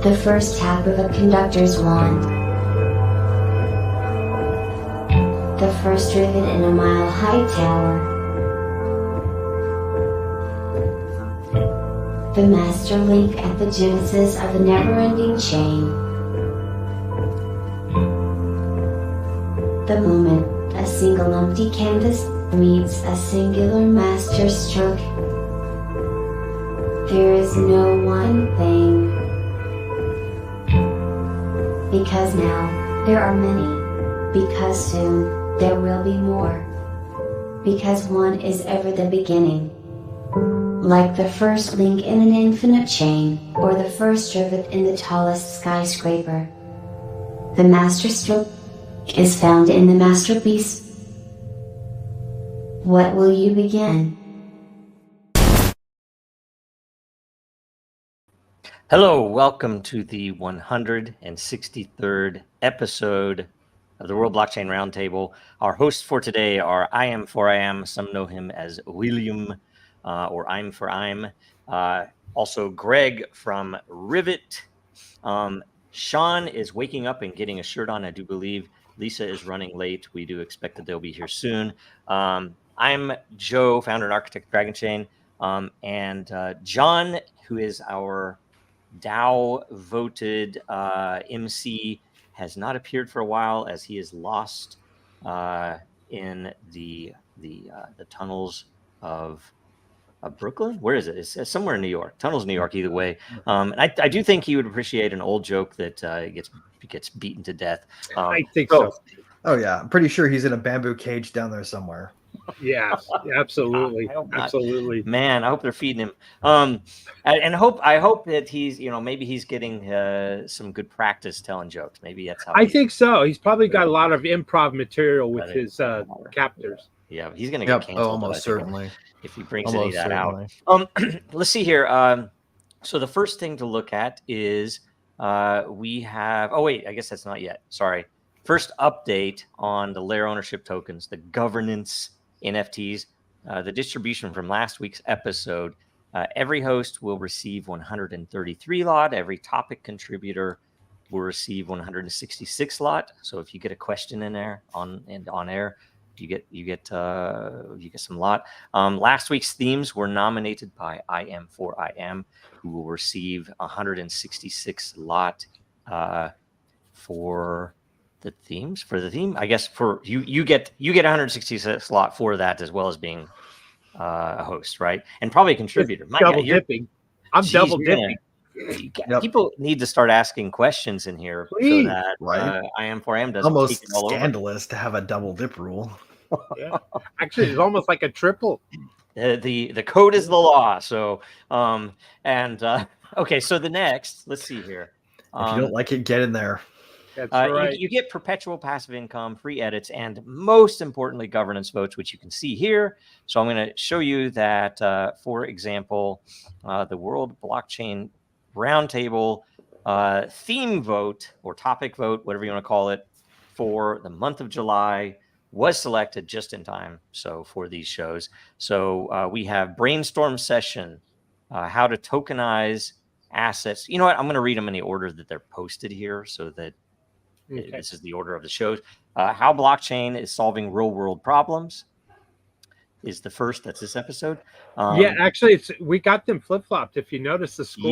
The first tap of a conductor's wand. The first rivet in a mile-high tower. The master link at the genesis of a never-ending chain. The moment a single empty canvas meets a singular master stroke. There is no one thing. Because now, there are many. Because soon, there will be more. Because one is ever the beginning. Like the first link in an infinite chain, or the first rivet in the tallest skyscraper. The master stroke is found in the masterpiece. What will you begin? Hello, welcome to the 163rd episode of the World Blockchain Roundtable. Our hosts for today are I Am for I Am. Some know him as William, or I'm for I'm. Also Greg from Rivet. Sean is waking up and getting a shirt on, I do believe. Lisa is running late. We do expect that they'll be here soon. I'm Joe, founder and architect of Dragon Chain. And John, who is our DAO voted MC, has not appeared for a while as he is lost in the tunnels of Brooklyn. Where is it? It's somewhere in New York. Tunnels, New York. Either way, and I do think he would appreciate an old joke that gets beaten to death. I think so. Oh yeah, I'm pretty sure he's in a bamboo cage down there somewhere. Yeah, absolutely, absolutely. Man, I hope they're feeding him. And I hope that he's, maybe he's getting some good practice telling jokes. Maybe that's how. I think so. He's probably got a lot of improv material with his captors. Yeah, he's going to get canceled. Almost certainly. If he brings any of that out. Let's see here. So the first thing to look at is we have. Oh wait, I guess that's not yet. Sorry. First update on the layer ownership tokens, the governance NFTs, the distribution from last week's episode. Every host will receive 133 lot. Every topic contributor will receive 166 lot. So if you get a question in there on air, you get some lot. Last week's themes were nominated by I Am for I Am, who will receive 166 lot for the themes. For the theme, I guess for you get 166 lot for that, as well as being a host, right? And probably a contributor. Double dipping. I'm double dipping. People need to start asking questions in here. Please. So that I Am for I Am doesn't almost take it all scandalous to have a double dip rule. Yeah. Actually, it's almost like a triple. The code is the law. So okay. So the next, let's see here. If you don't like it, get in there. That's right. You get perpetual passive income, free edits, and most importantly, governance votes, which you can see here. So I'm going to show you that, for example, the World Blockchain Roundtable theme vote or topic vote, whatever you want to call it, for the month of July was selected just in time. So for these shows, so we have brainstorm session, how to tokenize assets. You know what? I'm going to read them in the order that they're posted here, so that this is the order of the shows. How blockchain is solving real world problems is the first. That's this episode. Yeah, actually, we got them flip flopped. If you notice the score,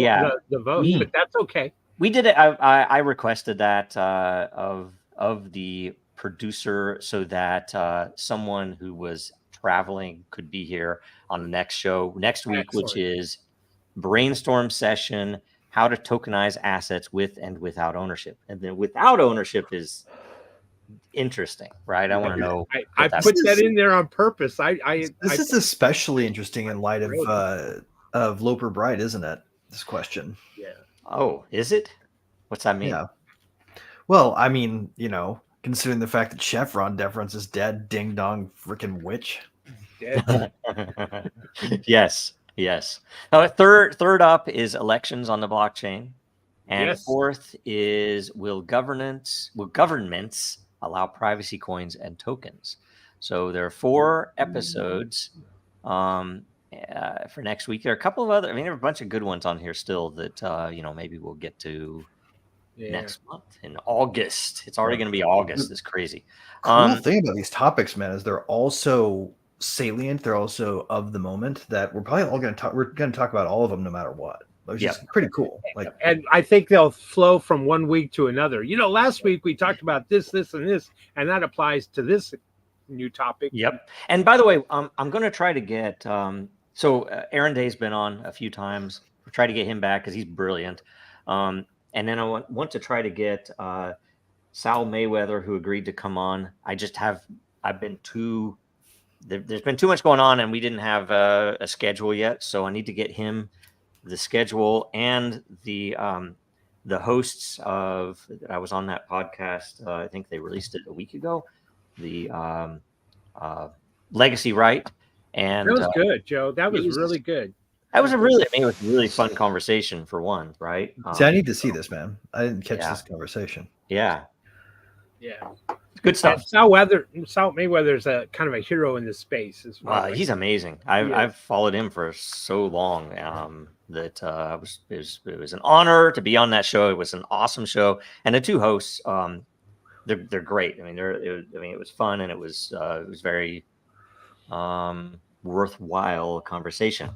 the vote, but that's okay. We did it. I requested that of the producer so that someone who was traveling could be here on the next show next week. Excellent. Which is brainstorm session, how to tokenize assets with and without ownership. And then without ownership is interesting, right? I want to know. I put that in there on purpose. This is especially interesting in light of Loper Bright, isn't it? This question. Yeah. Oh, is it? What's that mean? Yeah. Well, I mean, considering the fact that Chevron deference is dead, ding dong, freaking witch. Dead. Yes. Third up is elections on the blockchain, and fourth is will governments allow privacy coins and tokens. So there are 4 episodes for next week. There are a couple of other. I mean, there are a bunch of good ones on here still that maybe we'll get to next month in August. It's already going to be August. It's crazy. Cool thing about these topics, man, is they're also salient. They're also of the moment that we're probably all going to talk. We're going to talk about all of them no matter what. Which is pretty cool. And I think they'll flow from one week to another. Last week we talked about this, and this, and that applies to this new topic. Yep. And by the way, I'm going to try to get. So Aaron Day's been on a few times. We'll try to get him back because he's brilliant. And then I want to try to get Sal Mayweather, who agreed to come on. I've been there's been too much going on, and we didn't have a schedule yet. So I need to get him the schedule and the hosts of. I was on that podcast. I think they released it a week ago. The Legacy Right, and that was good, Joe. That was really good. That was it was a really fun conversation for one, right? See, I need to see this, man. I didn't catch this conversation. Yeah. Good stuff. Sal Mayweather's a kind of a hero in this space. He's amazing. I've followed him for so long that it was an honor to be on that show. It was an awesome show, and the two hosts, they're great. I mean, it was fun, and it was very worthwhile conversation.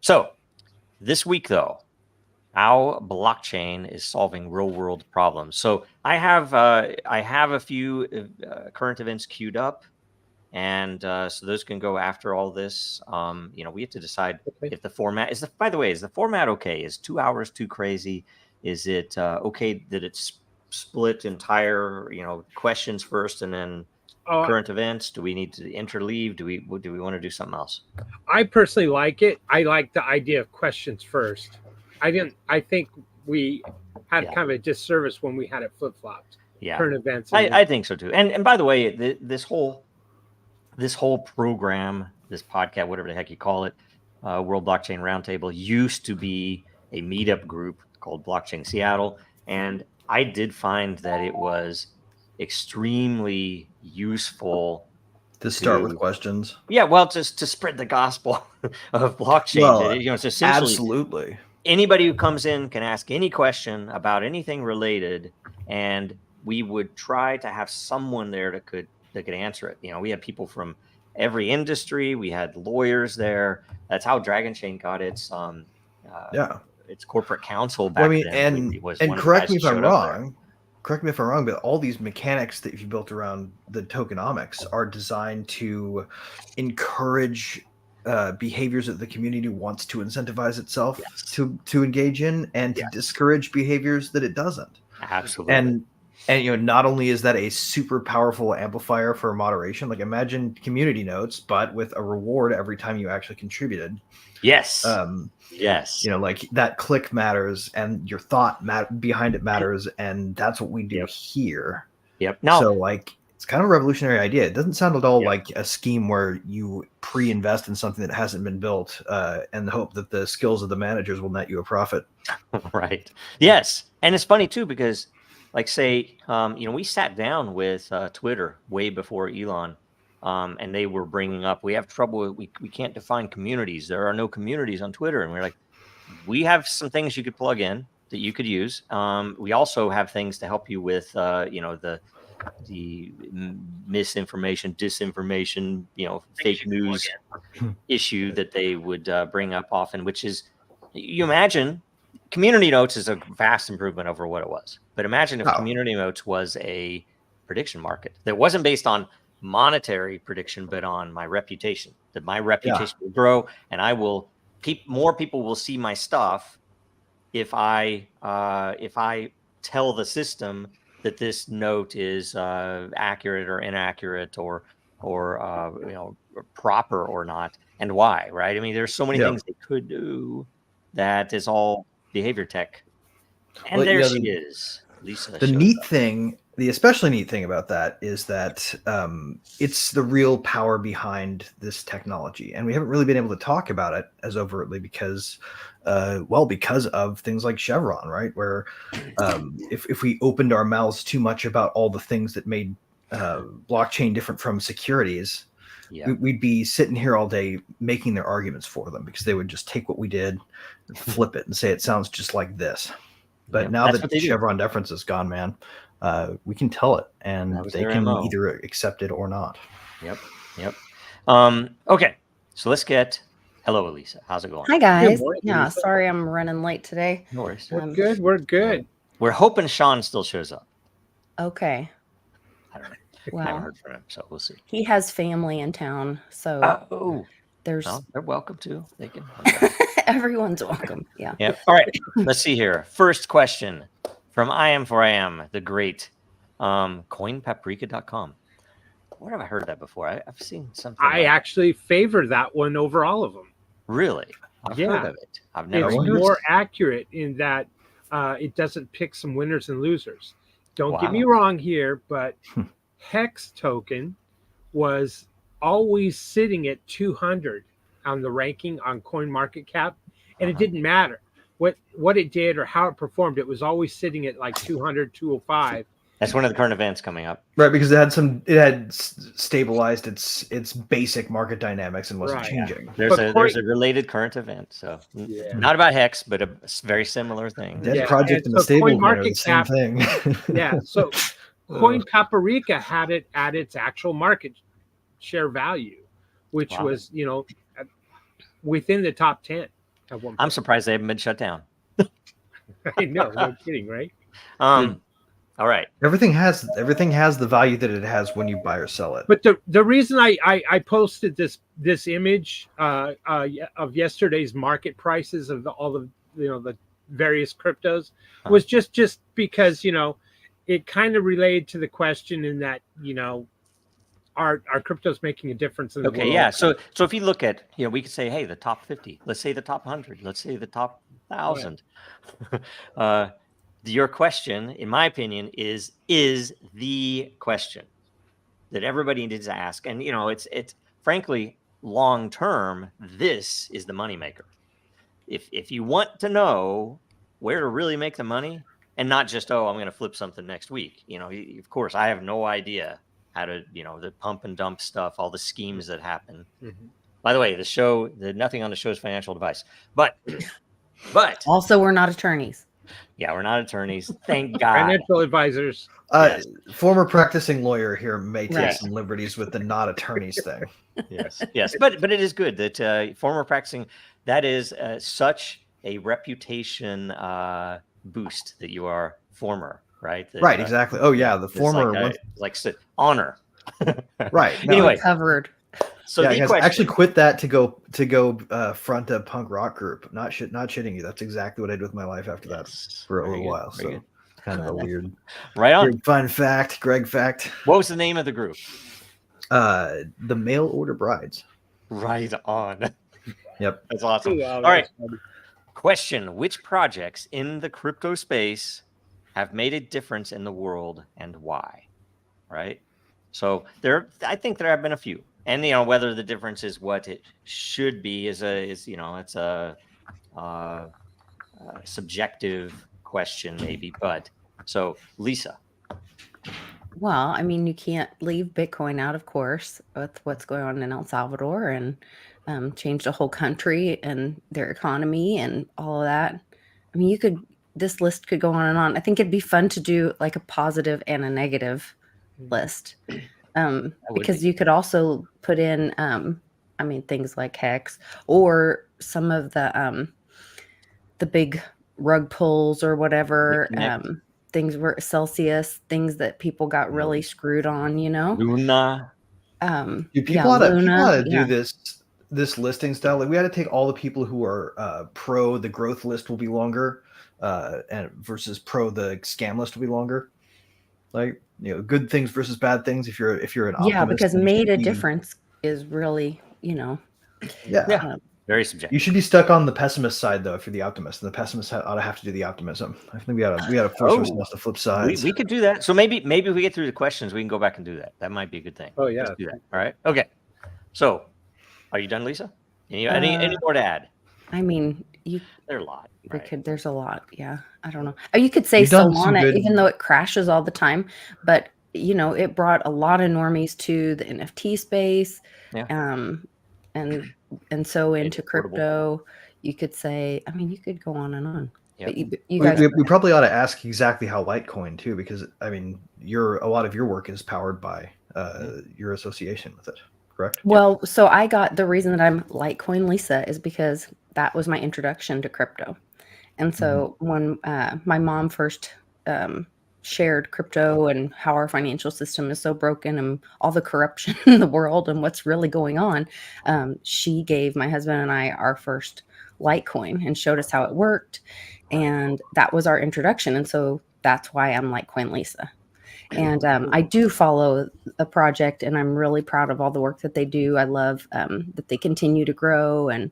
So this week, though, how blockchain is solving real world problems. So I have a few current events queued up, and so those can go after all this. We have to decide if the format is. By the way, is the format okay? Is 2 hours too crazy? Is it okay that it's split entire questions first and then current events? Do we need to interleave? Do we want to do something else? I personally like it. I like the idea of questions first. I think we had kind of a disservice when we had it flip-flopped. Yeah. Current events. I think so too. And by the way, this whole program, this podcast, whatever the heck you call it, World Blockchain Roundtable, used to be a meetup group called Blockchain Seattle. And I did find that it was extremely useful to start with questions. Yeah, well, just to spread the gospel of blockchain. Well, it's essentially absolutely. Anybody who comes in can ask any question about anything related, and we would try to have someone there that could answer it. We had people from every industry. We had lawyers there. That's how Dragon Chain got its corporate counsel back then. And correct me if I'm wrong. Correct me if I'm wrong, but all these mechanics that you built around the tokenomics are designed to encourage behaviors that the community wants to incentivize itself to engage in, and to discourage behaviors that it doesn't. Absolutely. And not only is that a super powerful amplifier for moderation, like imagine community notes, but with a reward every time you actually contributed. Yes. Yes. Like that click matters, and your thought behind it matters, and that's what we do here. Yep. Now, so it's kind of a revolutionary idea. It doesn't sound at all like a scheme where you pre-invest in something that hasn't been built, and hope that the skills of the managers will net you a profit. Right. Yes. And it's funny too, because say, we sat down with Twitter way before Elon, and they were bringing up, we have trouble. We can't define communities. There are no communities on Twitter. And we're like, we have some things you could plug in that you could use. We also have things to help you with, the misinformation, disinformation, fake news issue that they would bring up often, which is, you imagine community notes is a vast improvement over what it was. But imagine if community notes was a prediction market that wasn't based on monetary prediction, but on my reputation, that my reputation will grow, and more people will see my stuff if I tell the system that this note is accurate or inaccurate or proper or not, and why, right? I mean, there's so many things they could do that is all behavior tech. And she is, Lisa. The especially neat thing about that is that it's the real power behind this technology. And we haven't really been able to talk about it as overtly because of things like Chevron, right? Where if we opened our mouths too much about all the things that made blockchain different from securities, we'd be sitting here all day making their arguments for them because they would just take what we did, flip it, and say it sounds just like this. But now that Chevron deference is gone, man, we can tell it, and they can either accept it or not. Yep. Okay, so let's get. Hello, Elisa. How's it going? Hi, guys. Morning, yeah, Lisa. sorry I'm running late today. No worries. We're good. We're hoping Sean still shows up. Okay. I don't know. Well, I haven't heard from him, so we'll see. he has family in town, so there's. No, they're welcome to. They can. Everyone's welcome. Yeah. Yep. All right. Let's see here. First question from I Am For I Am, the great coinpaprika.com. Where have I heard that before? I've seen something. I actually favor that one over all of them. Really? I've heard of it. I've never. It's more accurate in that it doesn't pick some winners and losers. Don't get me wrong here, but Hex token was always sitting at 200 on the ranking on CoinMarketCap, and it didn't matter what it did or how it performed. It was always sitting at like 200, 205. That's one of the current events coming up, right? Because it had stabilized its basic market dynamics and wasn't changing. There's a related current event, so not about Hex, but a very similar thing. That project and the stable are the same thing. Yeah, so Coin Paprika had it at its actual market share value, which was within the top 10 at one point. I'm surprised they haven't been shut down. I know, no kidding, right? All right. Everything has the value that it has when you buy or sell it. But the reason I posted this image of yesterday's market prices of all the the various cryptos was just because it kind of related to the question in that are cryptos making a difference in the world? Yeah. So if you look at we could say, hey, the top 50. Let's say the top 100. Let's say the top 1,000. Your question, in my opinion, is the question that everybody needs to ask. And, it's frankly, long term, this is the moneymaker. If you want to know where to really make the money and not just, I'm going to flip something next week. Of course, I have no idea how to, the pump and dump stuff, all the schemes that happen. Mm-hmm. By the way, nothing on the show is financial advice. But also, we're not attorneys. Yeah, we're not attorneys. Thank God. Financial advisors. Former practicing lawyer here may take some liberties with the not attorneys thing. Yes. But it is good that former practicing, that is such a reputation boost that you are former, right? That, exactly. Oh yeah, the former like honor. Right. No, anyway, covered. So actually quit that to go front a punk rock group. Not shitting you. That's exactly what I did with my life after that for a little while. So good. Kind of a weird, fun fact, Greg fact. What was the name of the group? The Mail Order Brides. Right on. Yep, that's awesome. All right. Question: which projects in the crypto space have made a difference in the world and why? Right. So I think there have been a few. And whether the difference is what it should be it's a subjective question maybe. But so Lisa. Well, I mean, you can't leave Bitcoin out, of course, with what's going on in El Salvador and change the whole country and their economy and all of that. I mean, this list could go on and on. I think it'd be fun to do like a positive and a negative list. Because you could also put in, things like Hex or some of the big rug pulls or whatever, things were Celsius, things that people got really screwed on, Luna. People ought to do this listing style. Like we had to take all the people who are pro the growth list will be longer, and versus pro the scam list will be longer. Like good things versus bad things. If you're an optimist, because made a difference is really very subjective. You should be stuck on the pessimist side though. If you're the optimist, and the pessimist ought to have to do the optimism. I think we ought to force ourselves to flip sides. We could do that. So maybe if we get through the questions, we can go back and do that. That might be a good thing. Oh yeah, let's do that. All right. Okay. So, are you done, Lisa? Any more to add? I mean, there are a lot. There's a lot. Yeah. I don't know. You could say Solana, even though it crashes all the time, but it brought a lot of normies to the NFT space. Yeah. And so into crypto, you could say, I mean, you could go on and on. Yep. But you guys, we probably ought to ask exactly how Litecoin too, because I mean, a lot of your work is powered by your association with it, correct? Well, so the reason that I'm Litecoin Lisa is because that was my introduction to crypto. And so when my mom first shared crypto and how our financial system is so broken and all the corruption in the world and what's really going on, she gave my husband and I our first Litecoin and showed us how it worked. And that was our introduction. And so that's why I'm Litecoin Lisa. And I do follow a project, and I'm really proud of all the work that they do. I love that they continue to grow, and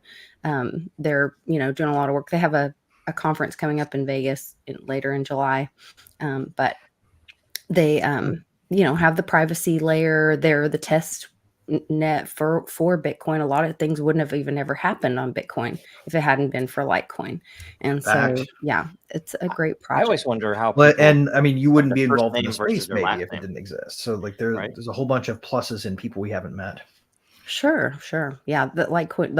they're doing a lot of work. They have a conference coming up in Vegas later in July, but they have the privacy layer. They're the test net for Bitcoin. A lot of things wouldn't have even ever happened on Bitcoin if it hadn't been for Litecoin. And so it's a great project. I always wonder how and I mean, you wouldn't be involved in the space maybe if it didn't exist. So like there's a whole bunch of pluses in people we haven't met. Sure. Yeah, the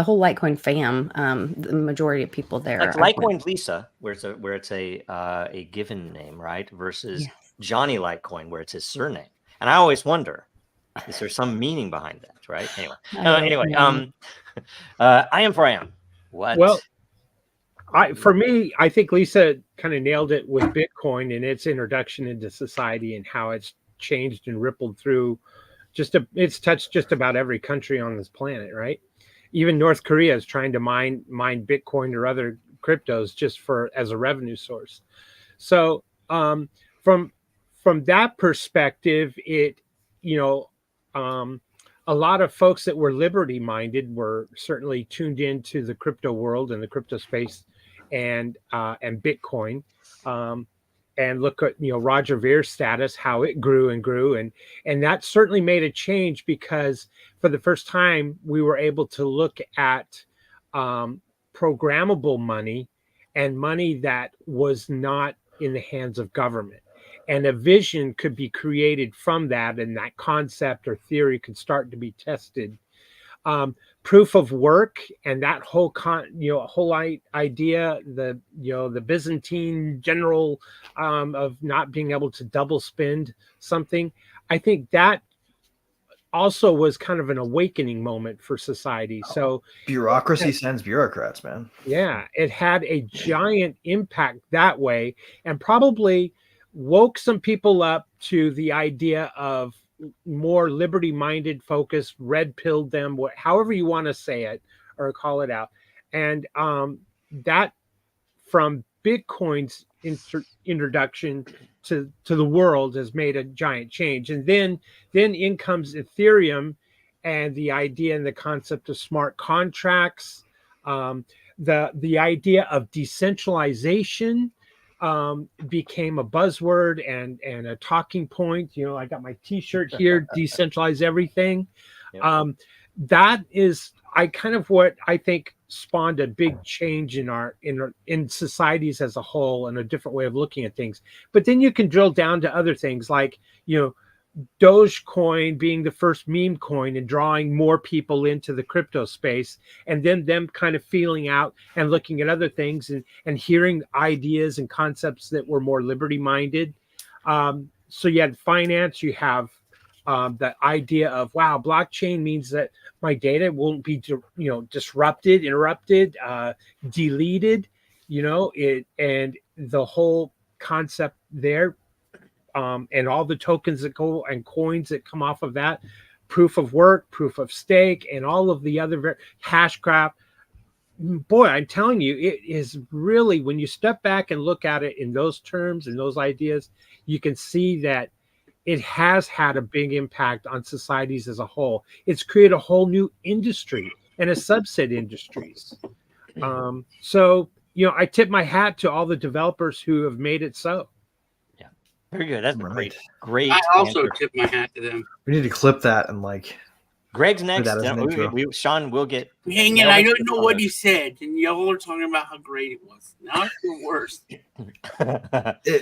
whole Litecoin fam, the majority of people there. Like Litecoin Lisa, where it's a given name, right? Versus Johnny Litecoin, where it's his surname. And I always wonder, is there some meaning behind that, right? Anyway, I am. What? Well, for me, I think Lisa kind of nailed it with Bitcoin and its introduction into society and how it's changed and rippled through. It's touched just about every country on this planet, right? Even North Korea is trying to mine Bitcoin or other cryptos just as a revenue source. So from that perspective, a lot of folks that were liberty minded were certainly tuned into the crypto world and the crypto space and Bitcoin. And look at Roger Vere's status, how it grew and that certainly made a change, because for the first time we were able to look at programmable money and money that was not in the hands of government, and a vision could be created from that, and that concept or theory could start to be tested. Proof of work and that whole idea, the Byzantine general of not being able to double spend something. I think that also was kind of an awakening moment for society. So bureaucracy sends bureaucrats, man. Yeah, it had a giant impact that way, and probably woke some people up to the idea of more liberty-minded focus, red-pilled them, however you want to say it or call it out. And that from Bitcoin's introduction to the world has made a giant change. And then in comes Ethereum and the idea and the concept of smart contracts, the idea of decentralization became a buzzword and a talking point. I got my t-shirt here, decentralize everything. Yep. That is what I think spawned a big change in societies as a whole, and a different way of looking at things. But then you can drill down to other things like, Dogecoin being the first meme coin and drawing more people into the crypto space, and then them kind of feeling out and looking at other things and hearing ideas and concepts that were more liberty minded. So you had finance, you have the idea of, wow, blockchain means that my data won't be disrupted, interrupted, deleted, and the whole concept there. And all the tokens that go and coins that come off of that, proof of work, proof of stake, and all of the other hashgraph. Boy, I'm telling you, it is really, when you step back and look at it in those terms and those ideas, you can see that it has had a big impact on societies as a whole. It's created a whole new industry and a subset industries. So, I tip my hat to all the developers who have made it so. Very good. That's great. I also tip my hat to them. We need to clip that and Greg's next. that as an intro. Sean will get. Hang on, I don't know what you said, and y'all are talking about how great it was. Now it's the worst.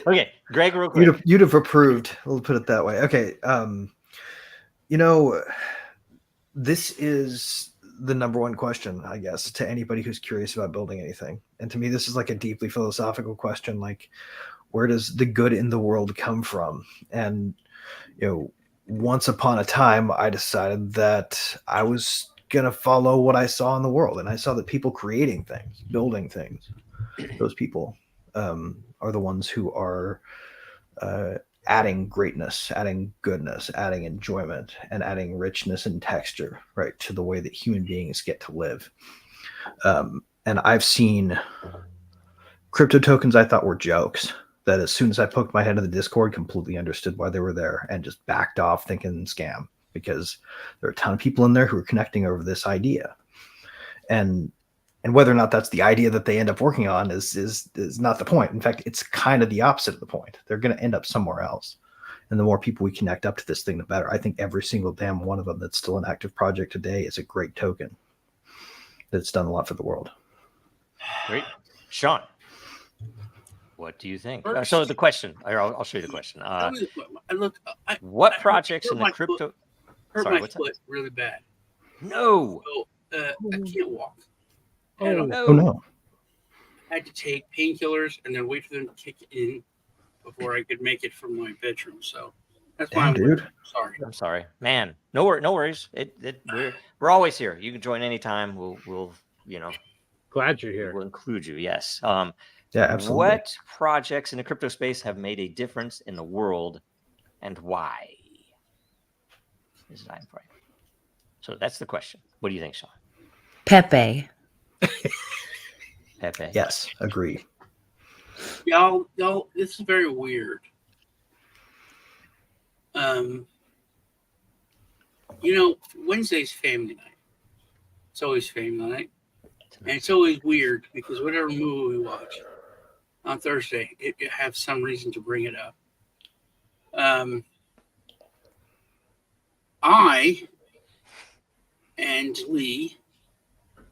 Okay, Greg, real quick. You'd have approved. We'll put it that way. Okay. This is the number one question, I guess, to anybody who's curious about building anything. And to me, this is like a deeply philosophical question. Like, where does the good in the world come from? And, once upon a time, I decided that I was going to follow what I saw in the world. And I saw that people creating things, building things, those people are the ones who are adding greatness, adding goodness, adding enjoyment, and adding richness and texture, right, to the way that human beings get to live. And I've seen crypto tokens I thought were jokes that as soon as I poked my head in the Discord, completely understood why they were there and just backed off thinking scam, because there are a ton of people in there who are connecting over this idea. And whether or not that's the idea that they end up working on is not the point. In fact, it's kind of the opposite of the point. They're going to end up somewhere else. And the more people we connect up to this thing, the better. I think every single damn one of them that's still an active project today is a great token that's done a lot for the world. Great. Sean, what do you think? So the question, I'll show you the question. What projects in the crypto... Hurt my foot really bad. No. So, I can't walk. Oh, no. I had to take painkillers and then wait for them to kick in before I could make it from my bedroom. So that's why I'm sorry, man. No worries. We're always here. You can join anytime. We'll glad you're here. We'll include you. Yes. Yeah, absolutely. What projects in the crypto space have made a difference in the world, and why? This is time for you. So that's the question. What do you think, Sean? Pepe. Pepe. Yes, agree. Y'all, this is very weird. Wednesday's family night. It's always family night. And it's always weird because whatever movie we watch on Thursday, it have some reason to bring it up. I and Lee,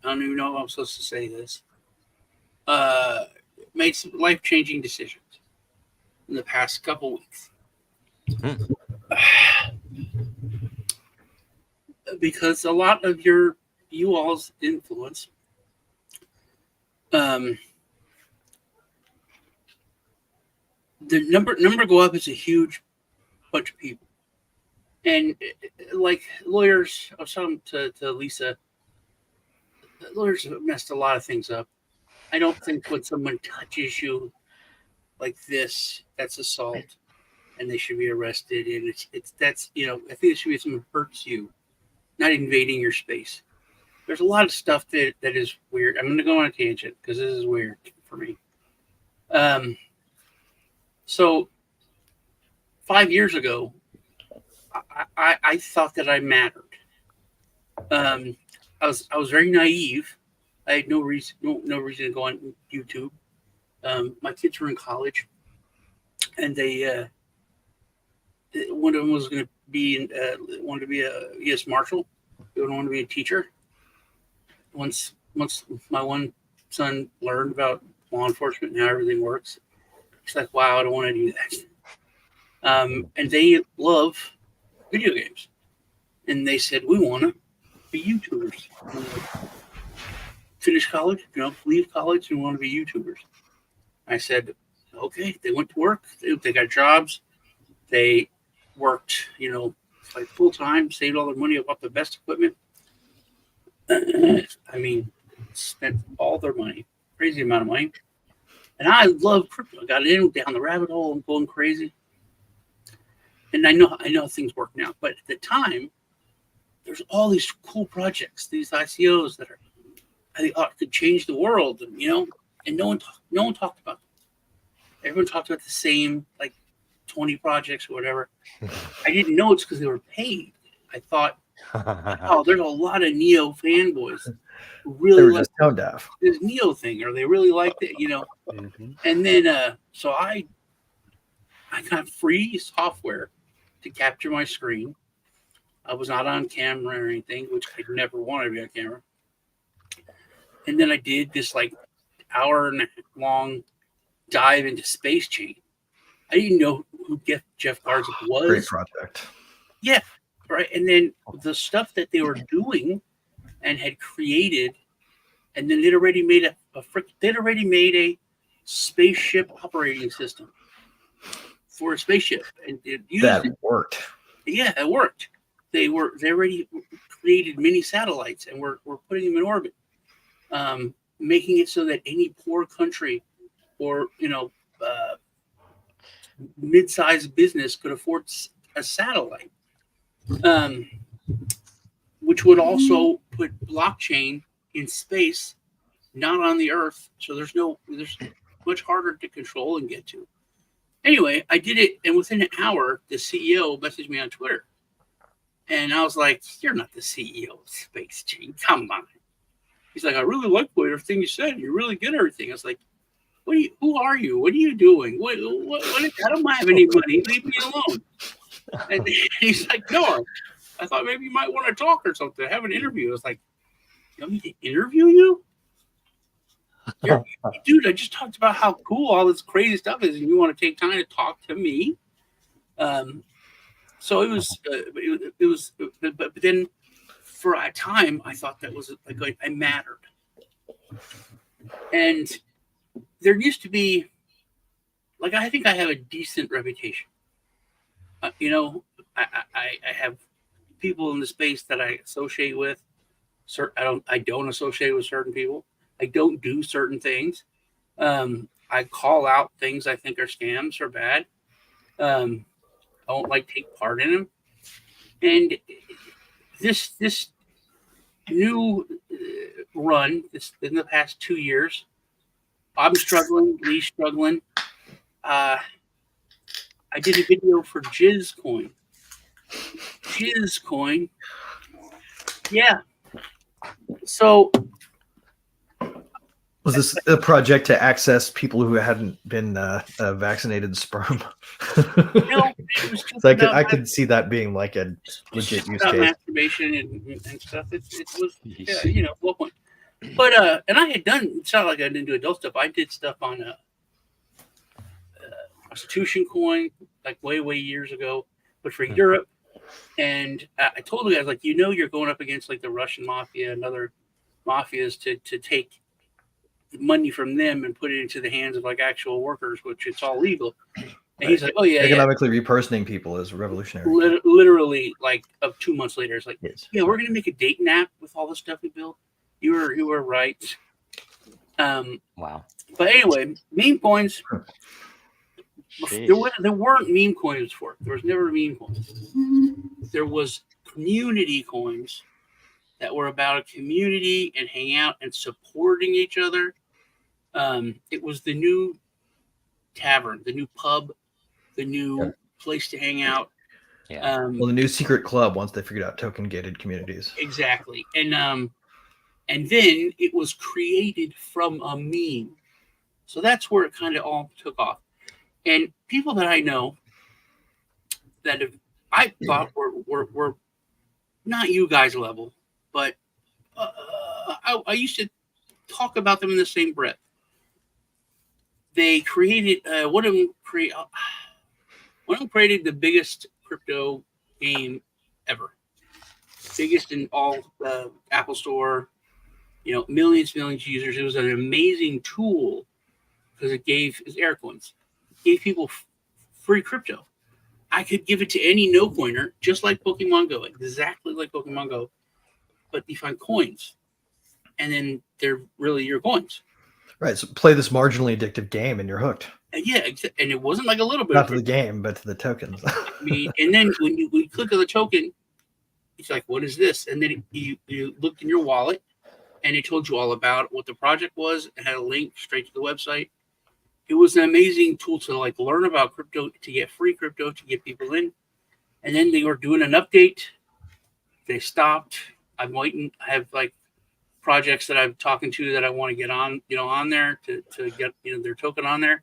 I don't even know if I'm supposed to say this, made some life-changing decisions in the past couple weeks. Because a lot of you all's influence, the number go up is a huge bunch of people. And like lawyers, I was talking to Lisa, lawyers have messed a lot of things up. I don't think when someone touches you like this, that's assault, and they should be arrested. And I think it should be if someone hurts you, not invading your space. There's a lot of stuff that is weird. I'm going to go on a tangent because this is weird for me. So 5 years ago, I thought that I mattered. I was very naive. I had no reason to go on YouTube. My kids were in college, and one of them was going to be wanted to be a U.S. Marshal. The other one wanted to be a teacher. Once my one son learned about law enforcement and how everything works, he's like, "Wow, I don't want to do that." And they love video games, and they said, "We want to be YouTubers." Finish college, leave college, and want to be YouTubers. I said, "Okay." They went to work. They got jobs. They worked, like full time. Saved all their money. Bought the best equipment. Spent all their money, crazy amount of money. And I love crypto. I got down the rabbit hole and going crazy. And I know how things work now, but at the time, there's all these cool projects, these ICOs that I think could change the world, and no one talked about them. Everyone talked about the same 20 projects or whatever. I didn't know it's because they were paid. I thought, oh, there's a lot of Neo fanboys who really like tone deaf. This Neo thing, or they really liked it, Mm-hmm. And then so I got free software to capture my screen. I was not on camera or anything, which I never wanted to be on camera. And then I did this like hour and a long dive into Space Chain. I didn't know who Jeff Garzik was. Great project. Yeah, right. And then the stuff that they were doing and had created, and then they'd already made a spaceship operating system for a spaceship, and it worked. Yeah, it worked. They already created mini satellites, and we're putting them in orbit, making it so that any poor country or mid-sized business could afford a satellite, which would also put blockchain in space, not on the Earth. So there's much harder to control and get to. Anyway, I did it, and within an hour, the CEO messaged me on Twitter, and I was like, "You're not the CEO of Space Chain. Come on." He's like, "I really like everything you said. You're really good at everything." I was like, who are you? What are you doing? What I don't have any money. Leave me alone. And he's like, "No, I thought maybe you might want to talk or something. Have an interview." I was like, "You want me to interview you? Dude, I just talked about how cool all this crazy stuff is, and you want to take time to talk to me?" So it was, but then for a time, I thought that was like I mattered. And there used to be, like, I think I have a decent reputation. I have people in the space that I associate with. I don't associate with certain people. I don't do certain things. I call out things I think are scams or bad. I don't take part in them. And this new run, in the past 2 years, I'm struggling. Lee's struggling. I did a video for Jizz Coin. Yeah. So was this a project to access people who hadn't been vaccinated sperm? No, it was just I could see that being like a legit use case. Masturbation and stuff. It was low point. But and I had done. It's not like I didn't do adult stuff. I did stuff on Constitution Coin, like way years ago, but for Europe. And I told the guys, you're going up against the Russian mafia and other mafias to take money from them and put it into the hands of actual workers, which it's all legal. And he's like, "Oh yeah, economically repersoning people is revolutionary." Literally, 2 months later, it's yes. Yeah, we're gonna make a dating app with all the stuff we built. You were right. Wow. But anyway, meme coins. There weren't meme coins before. There was never meme coins. There was community coins that were about a community and hang out and supporting each other. It was the new tavern, the new pub, the new place to hang out. Yeah. The new secret club once they figured out token gated communities. Exactly. And then it was created from a meme. So that's where it kind of all took off. And people that I know that I thought were not you guys level, but I used to talk about them in the same breath. They created one of them created the biggest crypto game ever, biggest in all the Apple Store. Millions of users. It was an amazing tool because it gave people free crypto. I could give it to any no coiner, just like Pokemon Go, exactly like Pokemon Go, but you find coins, and then they're really your coins. Right. So play this marginally addictive game, and you're hooked. Yeah, and it wasn't a little bit. Not to the game, but to the tokens. And then when you click on the token, it's like, what is this? And then you looked in your wallet, and it told you all about what the project was. It had a link straight to the website. It was an amazing tool to learn about crypto, to get free crypto, to get people in. And then they were doing an update. They stopped. I'm waiting. I have projects that I'm talking to that I want to get on, on there to get their token on there.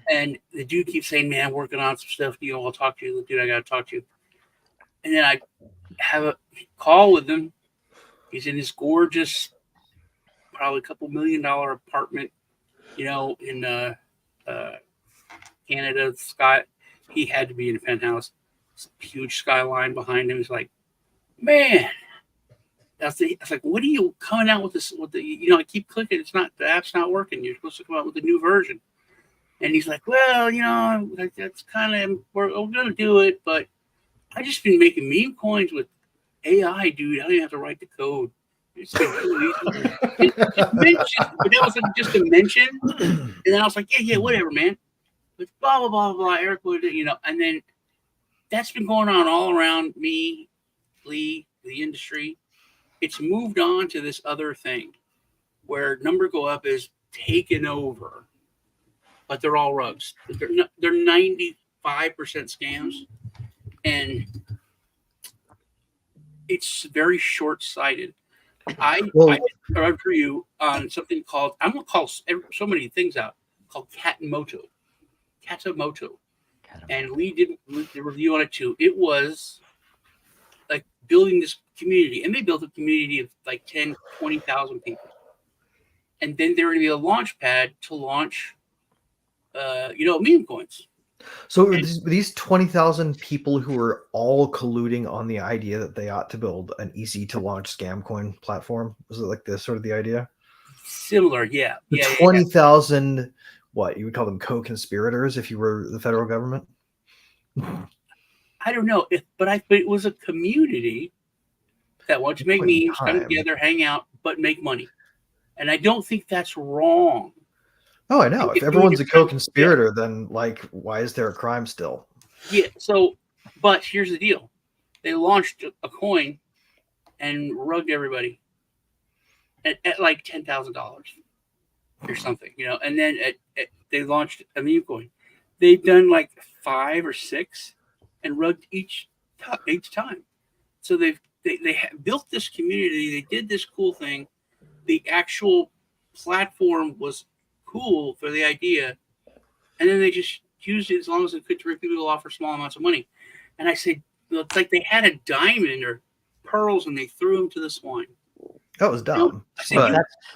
And the dude keeps saying, "Man, I'm working on some stuff. I'll talk to you. Dude, I got to talk to you." And then I have a call with him. He's in his gorgeous, probably $2 million apartment, in Canada. Sky, he had to be in a penthouse. Huge skyline behind him. He's like, man, it's like, what are you coming out with this? I keep clicking. The app's not working. You're supposed to come out with a new version. And he's like, well, that's kind of, we're going to do it, but I just been making meme coins with AI, dude. I don't even have to write the code. It's been really easy. But that was like just a mention. And then I was like, yeah, whatever, man. But blah, blah, blah, blah. Eric would, and then that's been going on all around me, Lee, the industry. It's moved on to this other thing where number go up is taken over, but they're all rugs. They're 95% scams, and it's very short-sighted. I interrupt you on something called, I'm going to call so many things out, called Katamoto. And Lee did the review on it too. It was like building this community, and they built a community of like 10, 20,000 people. And then there would be a launch pad to launch, meme coins. So these 20,000 people who are all colluding on the idea that they ought to build an easy to launch scam coin platform. Was it like this sort of the idea? Similar, yeah. The 20,000, what you would call them co-conspirators if you were the federal government? I don't know, but it was a community that wanted to make memes, come together, hang out, but make money. And I don't think that's wrong. Oh, I know. If everyone's a co-conspirator, then why is there a crime still? Yeah. So, but here's the deal: they launched a coin and rugged everybody at like $10,000 or something, And then they launched a meme coin. They've done like 5 or 6 and rugged each time. So they built this community. They did this cool thing. The actual platform was cool for the idea, and then they just used it as long as it could to rip people off for small amounts of money. And I said, it's like they had a diamond or pearls and they threw them to the swine. That was dumb.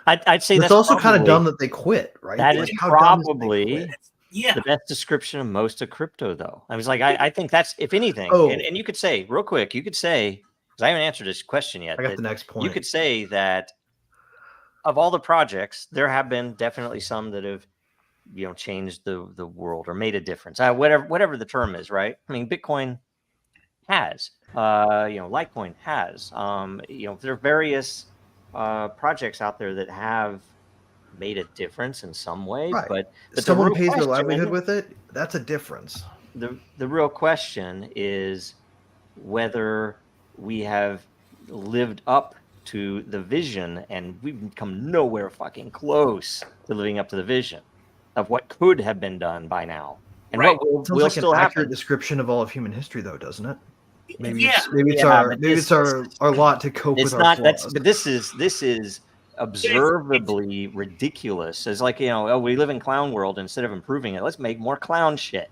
I'd say that's also kind of dumb that they quit, right? That is probably the best description of most of crypto, though. I was like, I think that's, if anything, and you could say real quick, because I haven't answered this question yet. I got the next point. You could say that of all the projects, there have been definitely some that have, changed the world or made a difference. Whatever the term is, right? I mean, Bitcoin has, Litecoin has, there are various projects out there that have made a difference in some way, right. but someone pays their livelihood with it. That's a difference. The real question is whether we have lived up to the vision, and we've come nowhere fucking close to living up to the vision of what could have been done by now, and what will still happen. Accurate description of all of human history, though, doesn't it? Maybe it's our lot to cope with our flaws. But this is observably ridiculous. It's like, we live in clown world. Instead of improving it, let's make more clown shit.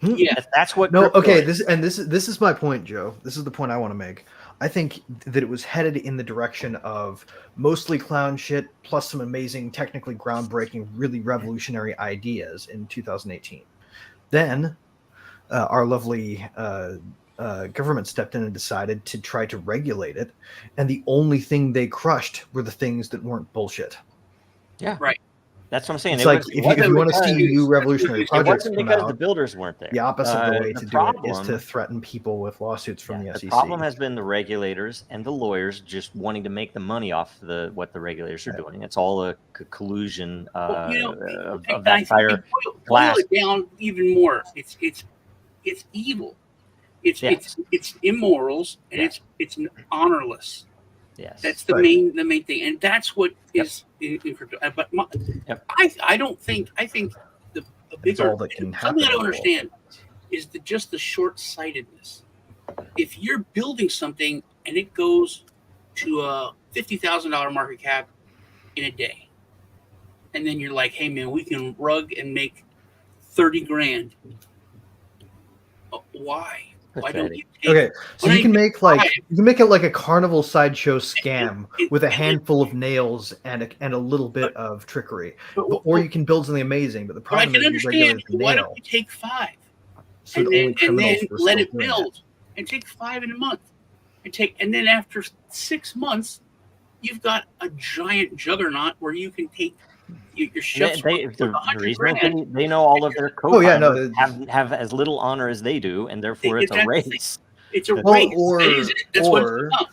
Yeah, that's what. No, okay. This is my point, Joe. This is the point I want to make. I think that it was headed in the direction of mostly clown shit plus some amazing, technically groundbreaking, really revolutionary ideas in 2018. Then our lovely government stepped in and decided to try to regulate it. And the only thing they crushed were the things that weren't bullshit. Yeah. Right. That's what I'm saying. It's like if you want to see new revolutionary projects come out, the builders weren't there. The opposite of the way to do it is to threaten people with lawsuits from the SEC. The problem has been the regulators and the lawyers just wanting to make the money off what the regulators are doing. It's all a collusion of that entire glass. Boil it down even more. It's evil. It's immorals and it's honorless. Yes, that's the main thing, and that's what is in crypto. But I don't think. I think the bigger something I don't understand is just the short-sightedness. If you're building something and it goes to a $50,000 market cap in a day, and then you're like, "Hey man, we can rug and make $30,000." Why? Why don't you take, Okay, so you can make it like a carnival sideshow scam with a handful of nails and a little bit of trickery, or you can build something amazing. But the problem is you regulate the why nail. don't you take 5 So and then let it build build and take 5 in a month and then after 6 months you've got a giant juggernaut where you can take your chefs the reason they know all of their co-founders have as little honor as they do, and therefore it's a race. It's a race. That's what it's become.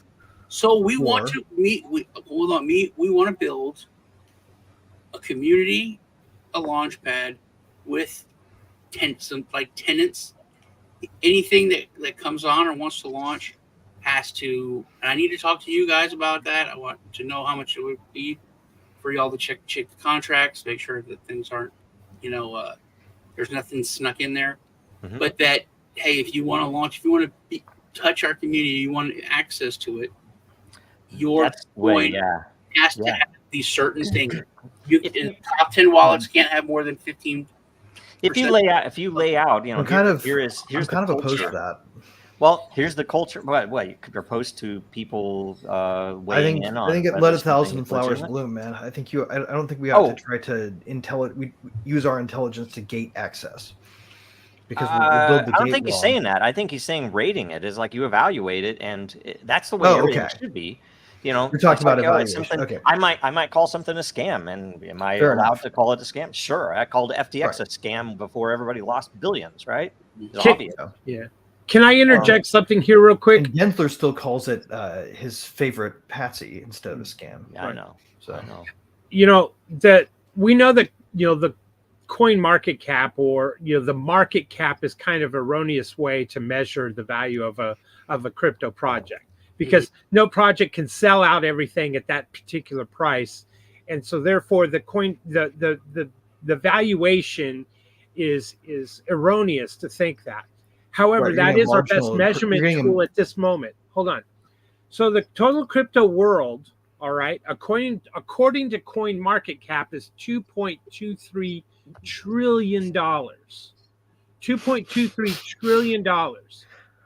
So we want to we want to build a community, a launch pad with tenants. Anything that comes on or wants to launch has to, and I need to talk to you guys about that. I want to know how much it would be for y'all to check the contracts, make sure that things aren't, there's nothing snuck in there. Mm-hmm. But that, hey, if you want to launch, if you want to touch our community, you want access to it, your coin has to have these certain things. Top 10 wallets can't have more than 15%. If you lay out, I'm kind of opposed to that. Well, here's the culture. What you could propose to people weighing in on? I think it let 1,000 flowers bloom, man. I think I don't think we have to try to we use our intelligence to gate access because we build the gate. I don't think he's saying that. I think he's saying rating it is like you evaluate it, and that's the way everything should be. You're talking about evaluation. Okay. I might call something a scam, and am I allowed to call it a scam? Sure. I called FTX a scam before everybody lost billions, right? It's obvious. Yeah. Can I interject something here real quick? And Gensler still calls it his favorite patsy instead of a scam. Yeah, I know. So I know. That we know that the coin market cap or the market cap is kind of erroneous way to measure the value of a crypto project, because no project can sell out everything at that particular price, and so therefore the valuation is erroneous to think that. However, that is our best measurement tool at this moment. Hold on. So the total crypto world, all right, according to Coin Market Cap, is $2.23 trillion. $2.23 trillion.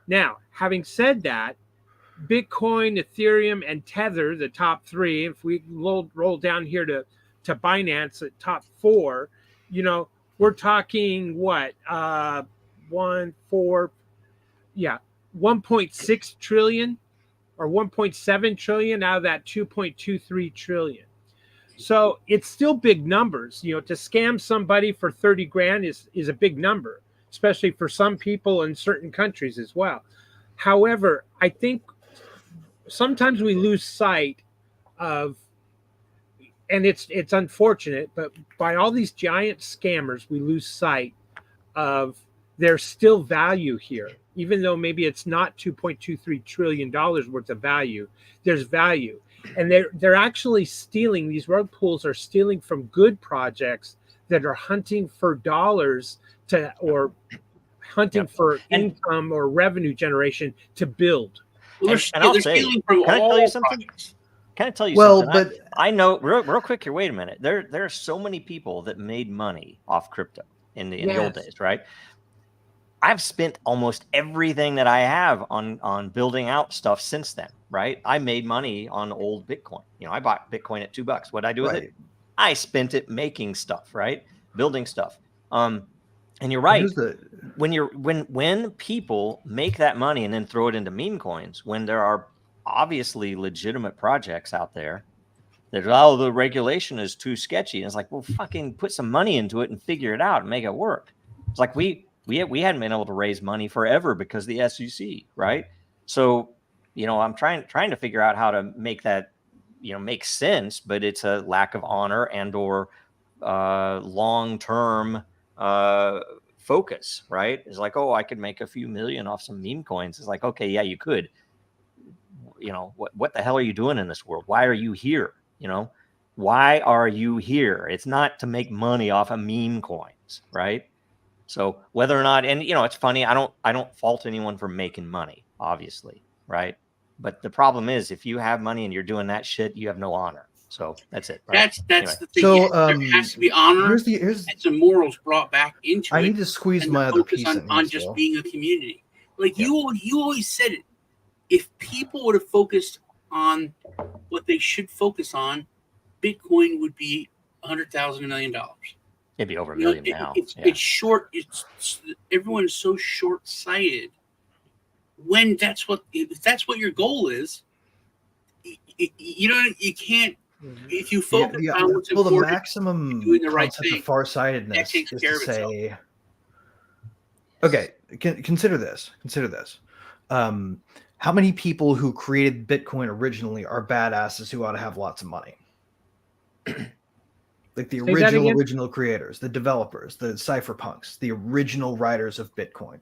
Now, having said that, Bitcoin, Ethereum, and Tether, the top 3, if we roll down here to Binance at top 4, we're talking what? 1.6 trillion or 1.7 trillion out of that 2.23 trillion. So it's still big numbers. To scam somebody for 30 grand is a big number, especially for some people in certain countries as well. However, I think sometimes we lose sight of, and it's unfortunate, but by all these giant scammers, we lose sight of there's still value here, even though maybe it's not $2.23 trillion worth of value. There's value, and they're actually stealing. These rug pulls are stealing from good projects that are hunting for dollars or hunting for income or revenue generation to build. And I'll say, can I tell you something? Can I tell you something? But I know real quick here. Wait a minute. There are so many people that made money off crypto in the old days, right? I've spent almost everything that I have on building out stuff since then, right? I made money on old Bitcoin. I bought Bitcoin at $2. What'd I do with it? I spent it making stuff, right? Building stuff. And you're right. When people make that money and then throw it into meme coins, when there are obviously legitimate projects out there that the regulation is too sketchy, and it's like, well, fucking put some money into it and figure it out and make it work. It's like we hadn't been able to raise money forever because of the SEC, right? So, I'm trying to figure out how to make that, make sense, but it's a lack of honor and or long-term focus, right? It's like, oh, I could make a few million off some meme coins. It's like, okay, yeah, you could. What the hell are you doing in this world? Why are you here? Why are you here? It's not to make money off of meme coins, right? So whether or not, and it's funny, I don't fault anyone for making money, obviously, right? But the problem is, if you have money and you're doing that shit, you have no honor. So that's it. Right? That's the thing. So there has to be honor and some morals brought back into it. I need to squeeze my other piece on just being a community. Like you always said it. If people would have focused on what they should focus on, Bitcoin would be $100,000, $1 million. It'd be over $1 million now. It's short. Everyone is so short-sighted. When if that's what your goal is, you can't. If you focus on what's important, the maximum doing the right concept thing, of farsightedness is to say, itself. Okay, consider this. How many people who created Bitcoin originally are badasses who ought to have lots of money? Like the original creators, the developers, the cypherpunks, the original writers of Bitcoin,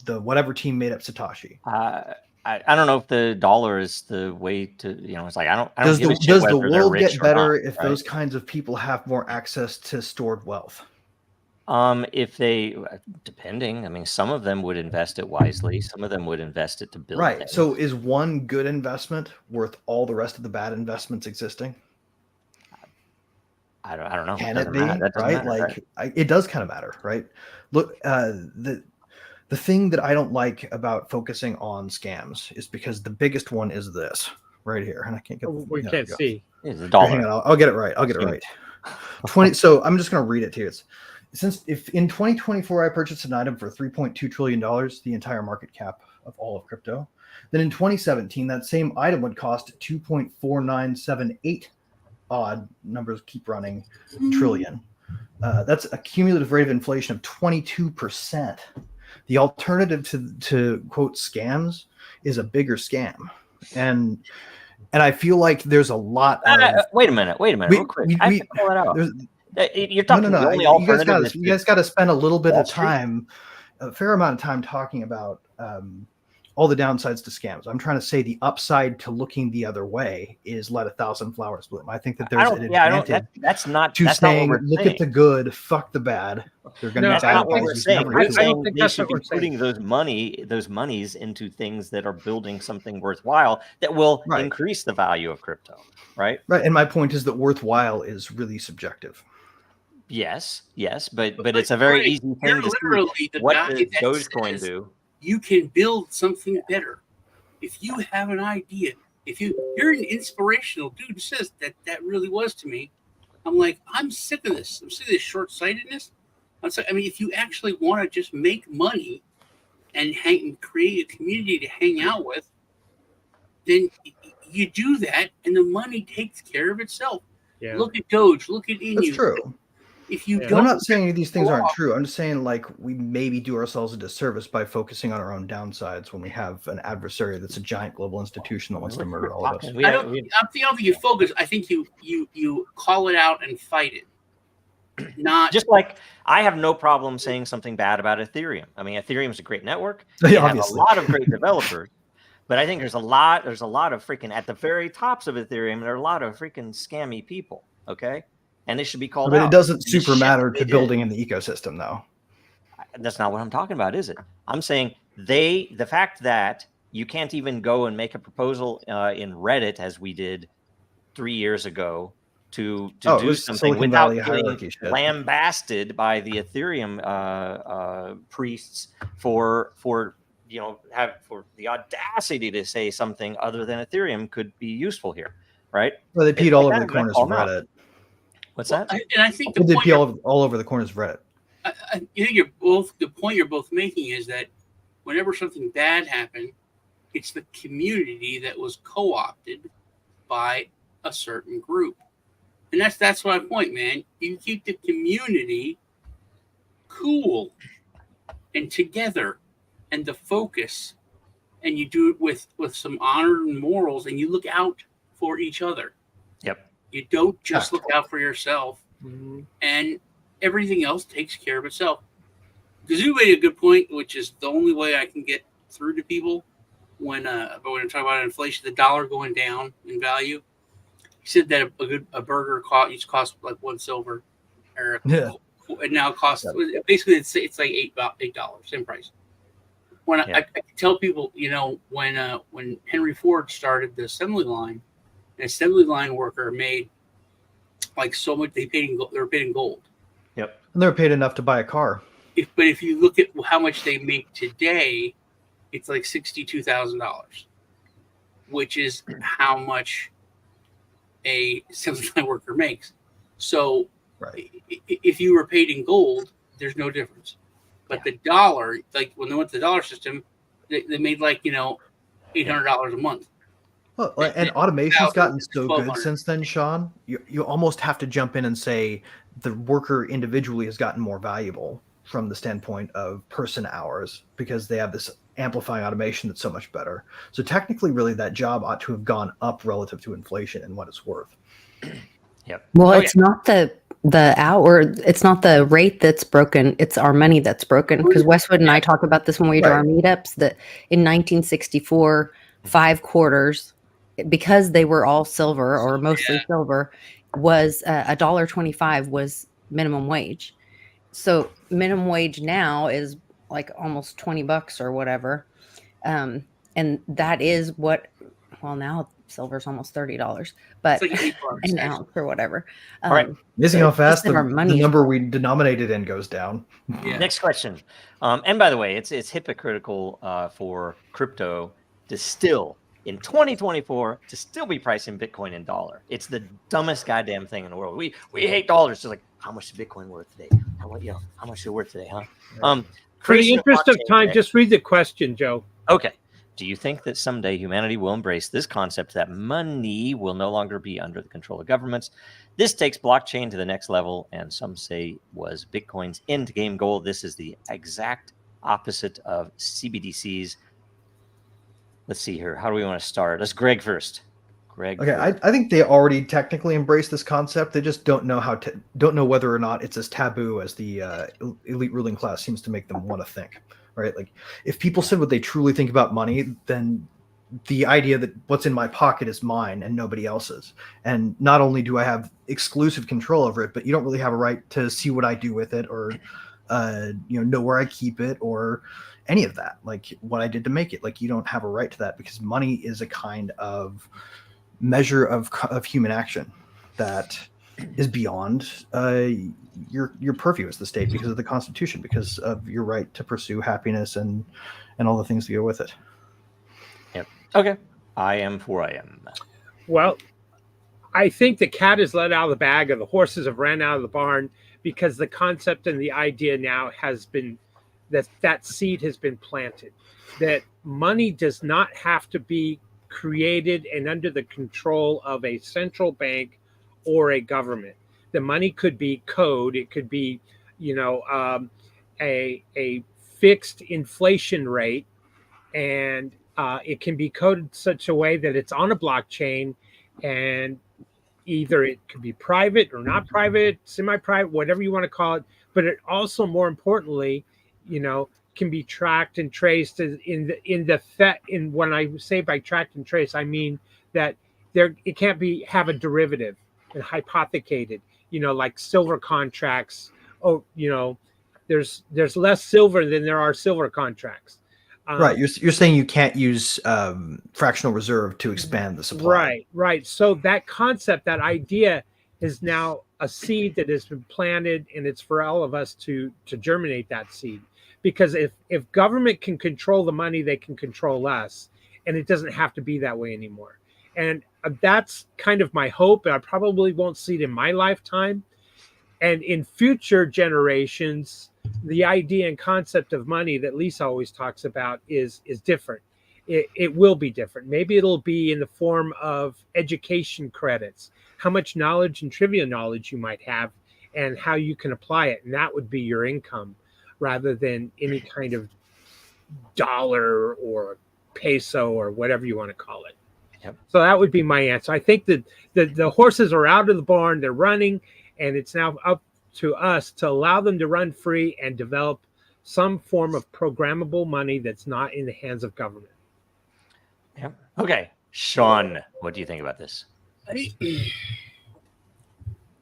the whatever team made up Satoshi. I don't know if the dollar is the way to, it's like I don't does give a shit does the whether they're world rich get or better not, if right? those kinds of people have more access to stored wealth? If they, depending, I mean, some of them would invest it wisely. Some of them would invest it to build. Right. Things. So is one good investment worth all the rest of the bad investments existing? I don't know. Can it be? Right. Like it does kind of matter, right? Look, the thing that I don't like about focusing on scams is because the biggest one is this right here, and I can't get. We can't see. It's a dollar. Hang on, I'll get it right. 20. So I'm just going to read it to you. If in 2024 I purchased an item for $3.2 trillion, the entire market cap of all of crypto, then in 2017 that same item would cost 2.4978 odd numbers keep running trillion. That's a cumulative rate of inflation of 22%. The alternative to quote scams is a bigger scam, and I feel like there's a lot of. Wait a minute, real quick. I have to call it out. You're talking the only alternative. You guys got to spend a little bit of time, a fair amount of time, talking about all the downsides to scams. I'm trying to say the upside to looking the other way is let 1,000 flowers bloom. I think that there's an advantage. That's not saying not what we're look saying. at the good, fuck the bad. They're going to be bad. Not what we're saying. I don't think they that's should what be we're putting those monies into things that are building something worthwhile that will increase the value of crypto. Right. Right. And my point is that worthwhile is really subjective. Yes, but it's a very easy thing to see. What does Dogecoin do? You can build something better. If you have an idea, if you're an inspirational dude who says that really was to me, I'm like, I'm sick of this. I'm sick of this short-sightedness. If you actually want to just make money and create a community to hang out with, then you do that, and the money takes care of itself. Yeah. Look at Doge. Look at Inu. That's true. If you I'm not saying any of these things aren't true. I'm just saying like we maybe do ourselves a disservice by focusing on our own downsides when we have an adversary that's a giant global institution that wants to murder all of us. I don't think you focus. I think you call it out and fight it. Not just like I have no problem saying something bad about Ethereum. I mean, Ethereum is a great network. They have a lot of great developers. But I think there's a lot of freaking at the very tops of Ethereum, there are a lot of freaking scammy people. Okay. And they should be called out. But it doesn't super matter to building in the ecosystem, though. That's not what I'm talking about, is it? I'm saying the fact that you can't even go and make a proposal in Reddit as we did 3 years ago to do something without getting lambasted by the Ethereum priests for the audacity to say something other than Ethereum could be useful here, right? Well, they peed all over the corners of Reddit. What's that? And I think they pee all over the corners of Reddit. I think the point you're both making is that whenever something bad happened, it's the community that was co-opted by a certain group. And that's my point, man. You keep the community cool and together and the focus, and you do it with some honor and morals, and you look out for each other. Yep. You don't just look out for yourself, and everything else takes care of itself. Gazoo made a good point, which is the only way I can get through to people when I'm talking about inflation, the dollar going down in value. He said that a burger used to cost like $1 silver, and now it costs basically it's like $8, same price. When I tell people, when Henry Ford started the assembly line, an assembly line worker made like so much they were paid in gold. Yep. And they're paid enough to buy a car. But if you look at how much they make today, it's like $62,000, which is how much a simplified worker makes. So if you were paid in gold, there's no difference. But the dollar, like when they went to the dollar system, they made like, $800 a month. Well, and automation's gotten so good since then, Sean. You almost have to jump in and say the worker individually has gotten more valuable from the standpoint of person hours because they have this amplifying automation that's so much better. So technically, really, that job ought to have gone up relative to inflation and what it's worth. Yep. Well, it's not the hour, it's not the rate that's broken, it's our money that's broken. Because Westwood and I talk about this when we do our meetups, that in 1964, 5 quarters, because they were all silver or mostly silver, was $1.25 was minimum wage. So minimum wage now is like almost $20 or whatever. And that is what, well, now silver's almost $30, but it's like $8 an ounce or whatever. All right. Amazing how fast the number we denominated in goes down. Yeah. Next question. And by the way, it's hypocritical for crypto to still, in 2024, to still be pricing Bitcoin in dollar. It's the dumbest goddamn thing in the world. We hate dollars. It's like, how much is Bitcoin worth today? How much is it worth today, huh? For the interest of time, just read the question, Joe. Okay. Do you think that someday humanity will embrace this concept that money will no longer be under the control of governments? This takes blockchain to the next level, and some say was Bitcoin's end game goal. This is the exact opposite of CBDCs. Let's see here. How do we want to start? Let's Greg first. Greg. Okay, I think they already technically embrace this concept. They just don't know don't know whether or not it's as taboo as the elite ruling class seems to make them want to think. Right? Like, if people said what they truly think about money, then the idea that what's in my pocket is mine and nobody else's. And not only do I have exclusive control over it, but you don't really have a right to see what I do with it or know where I keep it or any of that. Like what I did to make it. Like, you don't have a right to that because money is a kind of measure of human action that is beyond your purview as the state because of the Constitution, because of your right to pursue happiness and all the things that go with it. Yep. Okay. I am. Well, I think the cat is let out of the bag and the horses have ran out of the barn because the concept and the idea now has been that seed has been planted, that money does not have to be created and under the control of a central bank or a government. The money could be code. It could be, a fixed inflation rate, and it can be coded such a way that it's on a blockchain, and either it could be private or not private, semi-private, whatever you want to call it. But it also, more importantly, can be tracked and traced in when I say by tracked and traced, I mean that it can't have a derivative and hypothecated, like silver contracts. There's less silver than there are silver contracts. Right. You're saying you can't use fractional reserve to expand the supply. Right. So that concept, that idea, is now a seed that has been planted, and it's for all of us to germinate that seed. Because if government can control the money, they can control us, and it doesn't have to be that way anymore. And that's kind of my hope. And I probably won't see it in my lifetime. And in future generations, the idea and concept of money that Lisa always talks about is different. It will be different. Maybe it'll be in the form of education credits, how much knowledge and trivia knowledge you might have, and how you can apply it. And that would be your income, rather than any kind of dollar or peso or whatever you want to call it. Yep. So that would be my answer. I think that the horses are out of the barn, they're running, and it's now up to us to allow them to run free and develop some form of programmable money that's not in the hands of government. Yep. Okay. Sean, what do you think about this? I think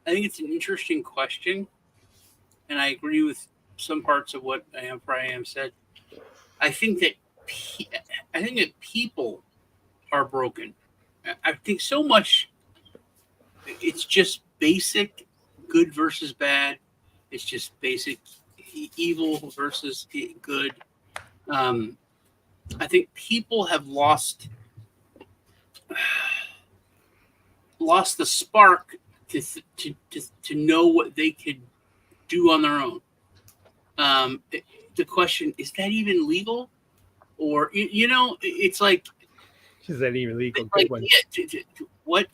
it's an interesting question, and I agree with some parts of what I am said. I think that people are broken. I think so much. It's just basic good versus bad. It's just basic evil versus good. I think people have lost the spark to know what they could do on their own. The question is that even legal, or it's like, is that even legal? like, Good one. yeah, what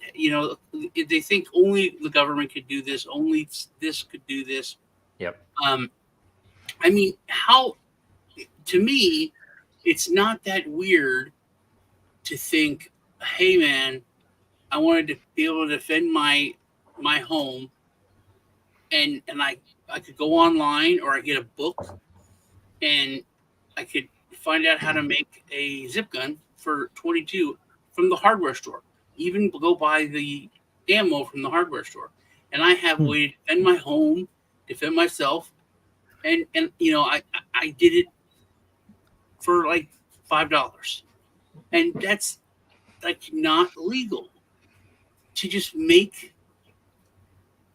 they think only the government could do this, only this could do this. Yep. I mean, to me, it's not that weird to think, hey man, I wanted to be able to defend my home, and I could go online, or I get a book, and I could find out how to make a zip gun for 22 from the hardware store. Even go buy the ammo from the hardware store, and I have a way to defend my home, defend myself, and I did it for like $5, and that's like not legal to just make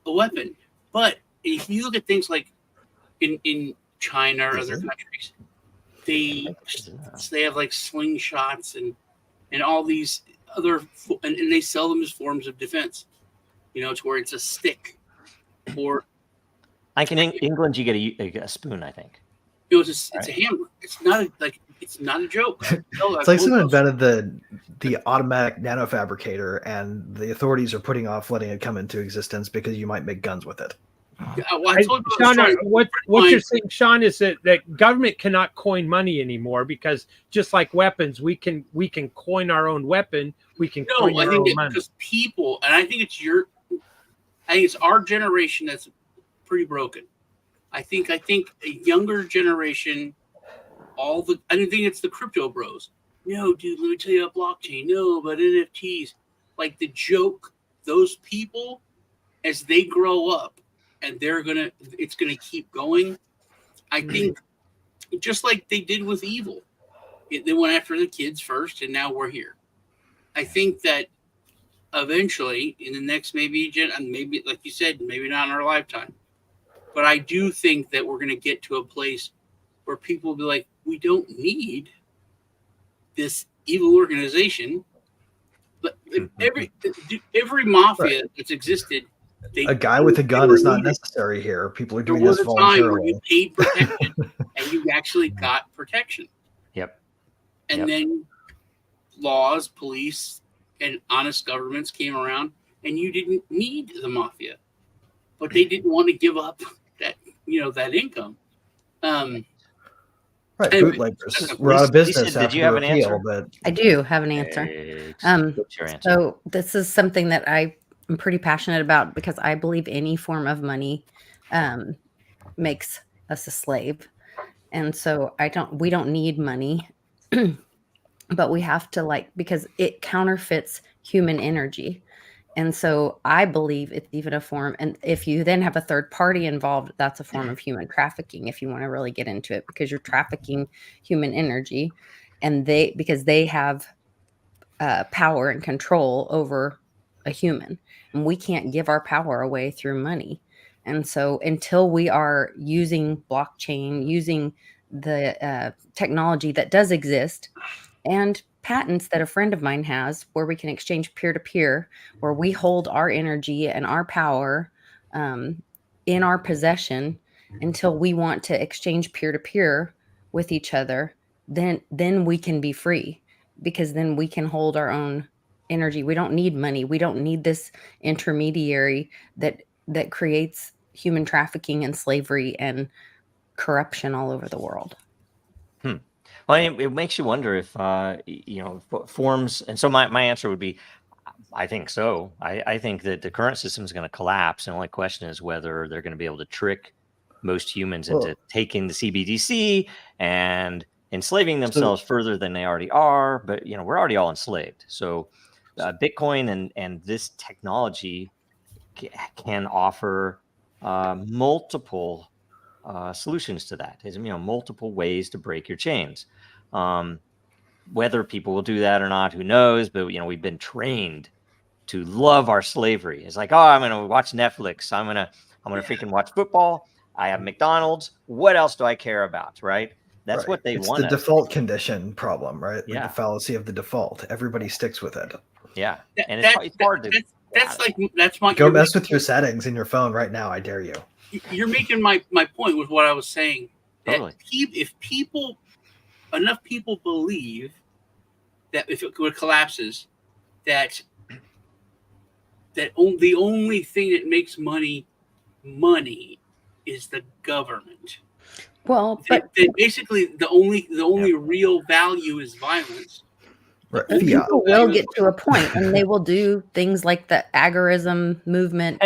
a weapon. But if you look at things like in China or other countries, they have like slingshots and all these other, and they sell them as forms of defense. To where it's a stick, or like in England, you get a spoon, I think. It's a hammer. It's not a joke. It's like someone invented the automatic nanofabricator, and the authorities are putting off letting it come into existence because you might make guns with it. Sean, what you're saying, Sean, is that government cannot coin money anymore, because just like weapons, we can coin our own weapon. We can coin our own money. Because people, and I think it's our generation that's pretty broken. I think a younger generation, I don't think it's the crypto bros. No, dude, let me tell you about blockchain. No, about NFTs. Like the joke, those people, as they grow up, and it's gonna keep going. I think just like they did with evil, they went after the kids first, and now we're here. I think that eventually, in the next maybe like you said, maybe not in our lifetime, but I do think that we're gonna get to a place where people will be like, we don't need this evil organization. But every mafia that's existed. A guy with a gun is not necessary here. People are doing this voluntarily. You paid protection, and you actually got protection. Yep. And then laws, police, and honest governments came around, and you didn't need the mafia, but they didn't want to give up that income. Right, bootleggers. We're out of business. Did you have an answer? But I do have an answer. What's your answer? So this is something that I'm pretty passionate about, because I believe any form of money makes us a slave. And so we don't need money, but we have to, because it counterfeits human energy. And so I believe it's even a form. And if you then have a third party involved, that's a form of human trafficking, if you want to really get into it, because you're trafficking human energy, and because they have power and control over a human, and we can't give our power away through money. And so until we are using blockchain, using the technology that does exist, and patents that a friend of mine has, where we can exchange peer-to-peer, where we hold our energy and our power in our possession until we want to exchange peer-to-peer with each other, then we can be free, because then we can hold our own energy. We don't need money. We don't need this intermediary that creates human trafficking and slavery and corruption all over the world. Well, it makes you wonder if forms. And so my answer would be, I think so. I think that the current system is going to collapse. And the only question is whether they're going to be able to trick most humans into taking the CBDC and enslaving themselves further than they already are. But we're already all enslaved. So Bitcoin and this technology can offer multiple solutions to that. Is multiple ways to break your chains. Whether people will do that or not, who knows? But we've been trained to love our slavery. It's like, oh, I'm gonna watch Netflix. I'm gonna freaking watch football. I have McDonald's. What else do I care about, right? That's what they it's want. the default condition problem, right? Yeah. Like the fallacy of the default. Everybody sticks with it. Yeah, and it's hard to. That's my. Go mess with your settings in your phone right now. I dare you. You're making my point with what I was saying. Totally. If enough people believe that if it collapses, that the only thing that makes money is the government. Well, but basically the only real value is violence. Right. People will get to a point, and they will do things like the agorism movement,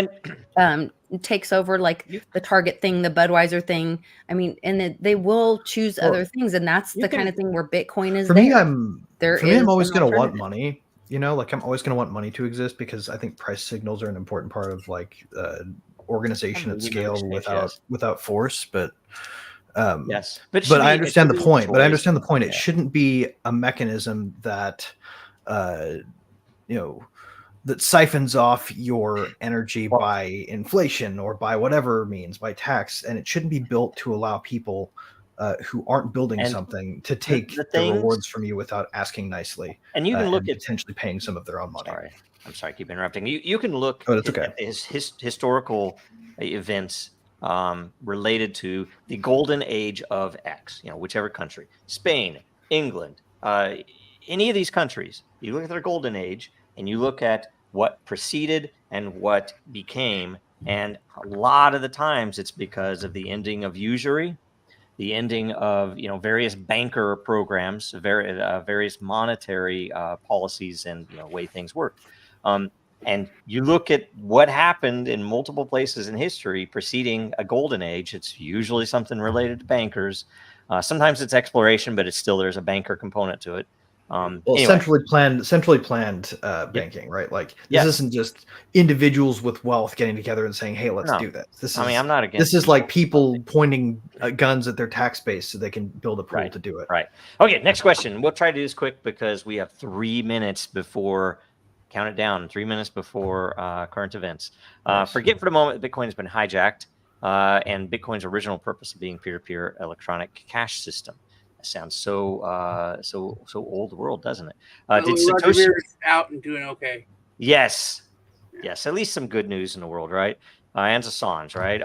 and takes over, like the Target thing, the Budweiser thing. I mean, and they will choose other things, and that's the kind of thing where Bitcoin is. For me, I'm always going to want money. I'm always going to want money to exist because I think price signals are an important part of like organization at scale without force. But yes, but I understand the point. It shouldn't be a mechanism that that siphons off your energy by inflation or by whatever means, by tax, and it shouldn't be built to allow people who aren't building something to take the rewards from you without asking nicely. And you can look at potentially paying some of their own money. I'm sorry, keep interrupting. You can look at historical events related to the golden age of X, whichever country, Spain, England, any of these countries. You look at their golden age and you look at what preceded and what became, and a lot of the times it's because of the ending of usury, the ending of various banker programs, various monetary policies, and way things work. And you look at what happened in multiple places in history preceding a golden age. It's usually something related to bankers. Sometimes it's exploration, but there's a banker component to it. Anyway. centrally planned banking, right? Like this isn't just individuals with wealth getting together and saying, "Hey, let's do this." I'm not against. This is like people pointing guns at their tax base so they can build a pool to do it. Right. Okay. Next question. We'll try to do this quick because we have 3 minutes before. Count it down. 3 minutes before current events. Forget for the moment that Bitcoin has been hijacked, and Bitcoin's original purpose of being peer-to-peer electronic cash system. Sounds so old world, doesn't it? Did Satoshi out and doing okay? Yes. At least some good news in the world, right? And Assange, right?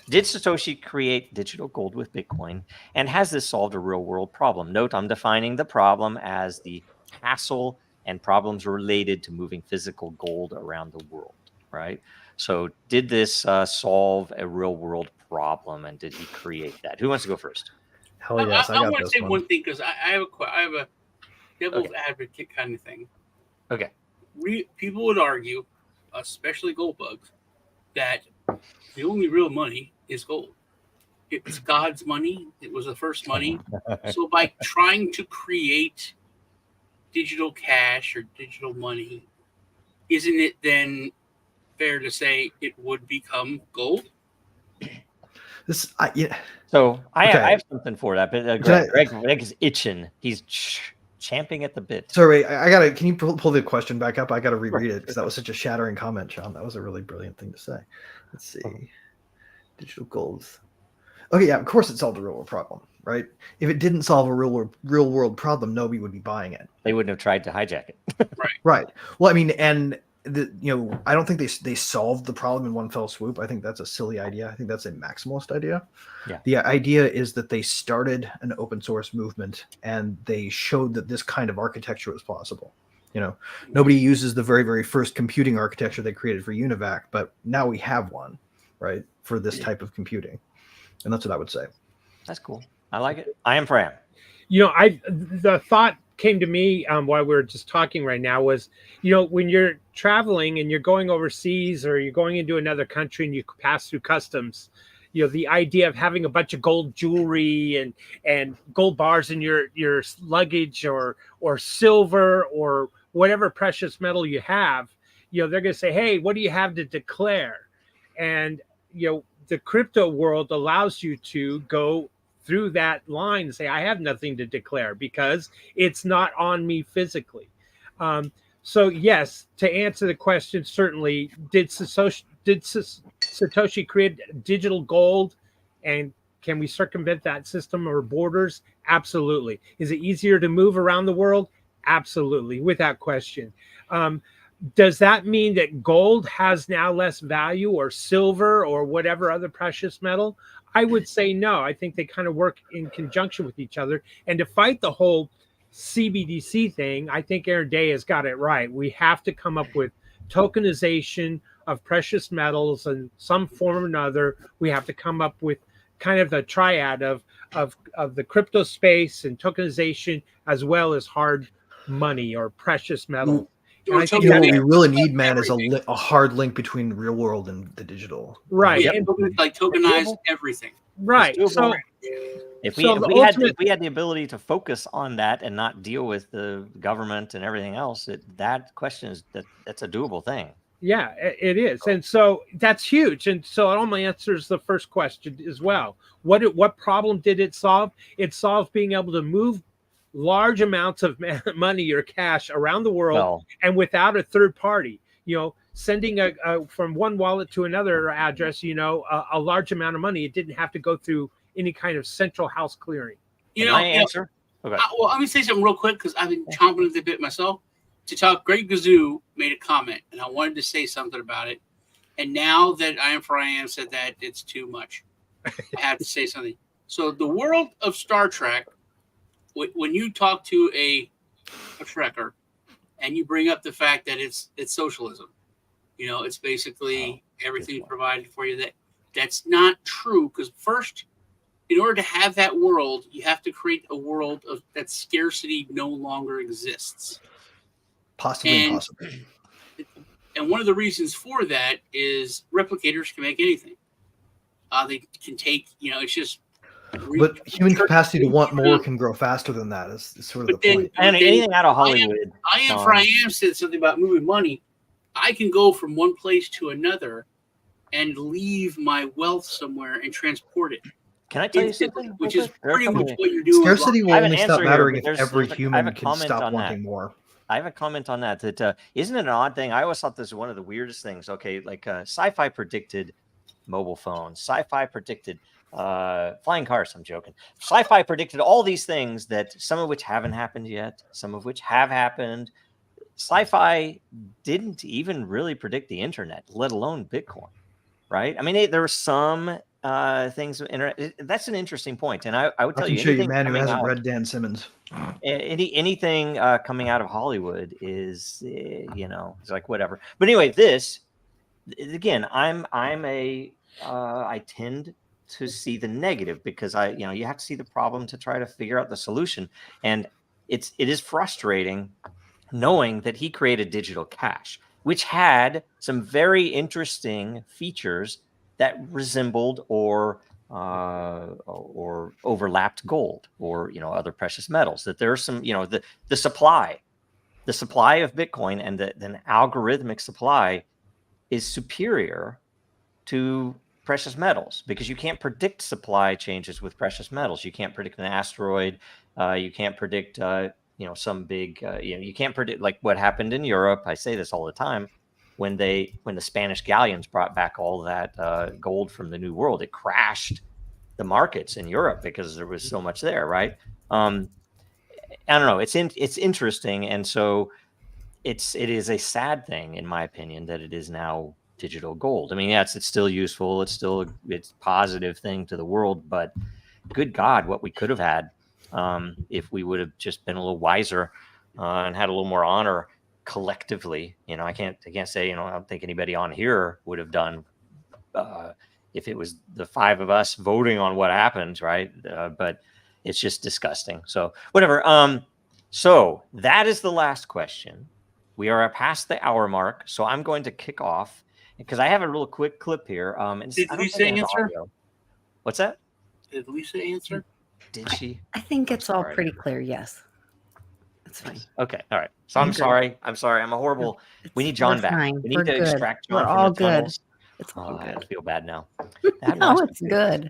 Did Satoshi create digital gold with Bitcoin, and has this solved a real world problem? Note, I'm defining the problem as the hassle and problems related to moving physical gold around the world, right? So, did this solve a real world problem, and did he create that? Who wants to go first? Hell yes, I want to say one thing because I have a devil's advocate kind of thing. Okay. People would argue, especially gold bugs, that the only real money is gold. It's God's money. It was the first money. So by trying to create digital cash or digital money, isn't it then fair to say it would become gold? So I have something for that, but Greg is itching. He's champing at the bit. Sorry, can you pull the question back up? I got to reread it because that was such a shattering comment, Sean. That was a really brilliant thing to say. Let's see. Digital gold. Okay, yeah, of course it solved a real world problem, right? If it didn't solve a real world problem, nobody would be buying it. They wouldn't have tried to hijack it. Right. Well, I mean, and I don't think they solved the problem in one fell swoop. I think that's a silly idea. I think that's a maximalist idea. Yeah. The idea is that they started an open source movement and they showed that this kind of architecture was possible. Nobody uses the very, very first computing architecture they created for UNIVAC, but now we have one, right, for this type of computing. And that's what I would say. That's cool. I like it. I am for Am. The thought came to me while we were just talking right now was, when you're traveling and you're going overseas or you're going into another country and you pass through customs, the idea of having a bunch of gold jewelry and gold bars in your luggage or silver or whatever precious metal you have, they're going to say, hey, what do you have to declare? And, the crypto world allows you to go through that line and say, I have nothing to declare because it's not on me physically. So yes, to answer the question, certainly, did Satoshi create digital gold and Can we circumvent that system or borders? Absolutely. Is it easier to move around the world? Absolutely, without question. Does that mean that gold has now less value, or silver, or whatever other precious metal? I would say no. I think they kind of work in conjunction with each other. And to fight the whole CBDC thing, I think Aaron Day has got it right. We have to come up with tokenization of precious metals in some form or another. We have to come up with kind of a triad of the crypto space and tokenization, as well as hard money or precious metal. Or And I think You know, what that- we really need, man, is a hard link between the real world and the digital. right. Yeah, And- like tokenize everything. right. It's doable. So If So we, the if we had ultimate- if we had the ability to focus on that and not deal with the government and everything else, that question is that's a doable thing. yeah, it is. And so that's huge. And so it only answers the first question as well. What problem did it solve? It solved being able to move large amounts of money or cash around the world, Well, and without a third party. Sending from one wallet to another address, a large amount of money. It didn't have to go through any kind of central house clearing. my answer. Okay. Well, let me say something real quick, because I've been chomping at the bit myself. To talk, Greg Gazoo made a comment, and I wanted to say something about it. And now that I Am For I Am said that, it's too much. I have to say something. So the world of Star Trek, when you talk to a Trekker and you bring up the fact that it's socialism, it's basically everything provided for you. That's not true, because first, in order to have that world, you have to create a world of that scarcity no longer exists. Possibly impossible. And one of the reasons for that is replicators can make anything. They can take, it's just. But human capacity to want more can grow faster than that. Is sort of the point. And anything out of Hollywood. I Am For I Am said something about moving money. I can go from one place to another and leave my wealth somewhere and transport it. Can I tell you something? Which is pretty much what you're doing. Scarcity will I have an only stop answer here, mattering but if every I have human a can comment stop on wanting that. more. I have a comment on that. Isn't it an odd thing? I always thought this was one of the weirdest things. Okay, like sci-fi predicted mobile phones. Sci-fi predicted flying cars. I'm joking. Sci-fi predicted all these things, that some of which haven't happened yet, some of which have happened. Sci-fi didn't even really predict the internet, let alone Bitcoin, right? I mean, there were some things. That's an interesting point, and I would tell you, show you a anything man who coming hasn't out- read Dan Simmons. anything coming out of Hollywood is, it's like whatever. But anyway, this again, I tend to see the negative, because you have to see the problem to try to figure out the solution, and it is frustrating knowing that he created digital cash, which had some very interesting features that resembled or overlapped gold or other precious metals. That there are some the supply of Bitcoin and the algorithmic supply is superior to precious metals, because you can't predict supply changes with precious metals. You can't predict an asteroid. You can't predict some big you can't predict, like what happened in Europe. I say this all the time. When the Spanish galleons brought back all that gold from the New World, it crashed the markets in Europe because there was so much there, right? I don't know. It's interesting, and so it is a sad thing, in my opinion, that it is now digital gold. I mean, yes, it's still useful. It's a positive thing to the world, but good God, what we could have had if we would have just been a little wiser and had a little more honor collectively. I can't say, I don't think anybody on here would have done if it was the five of us voting on what happened, right? But it's just disgusting. So whatever. So that is the last question. We are past the hour mark, so I'm going to kick off because I have a real quick clip here. Did Lisa answer? Audio. What's that? Did Lisa answer? Did she? I think it's all pretty clear. Yes. That's fine. Okay. All right. So I'm sorry. I'm a horrible. We need John back. Fine. We need to extract John We're from all the tunnels. It's all good. I feel bad now. No, it's good.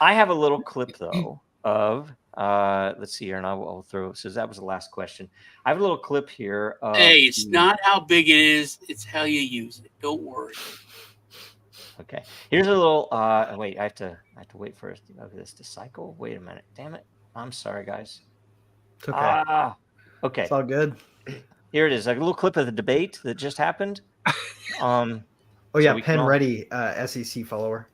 I have a little clip though of let's see here, and I'll throw. So that was the last question. I have a little clip here. Hey, it's not how big it is; it's how you use it. Don't worry. Okay. Here's a little. Wait, I have to wait for this to cycle. Wait a minute. Damn it. I'm sorry, guys. It's okay. Okay. It's all good. Here it is. A little clip of the debate that just happened. Oh yeah, pen ready, SEC follower.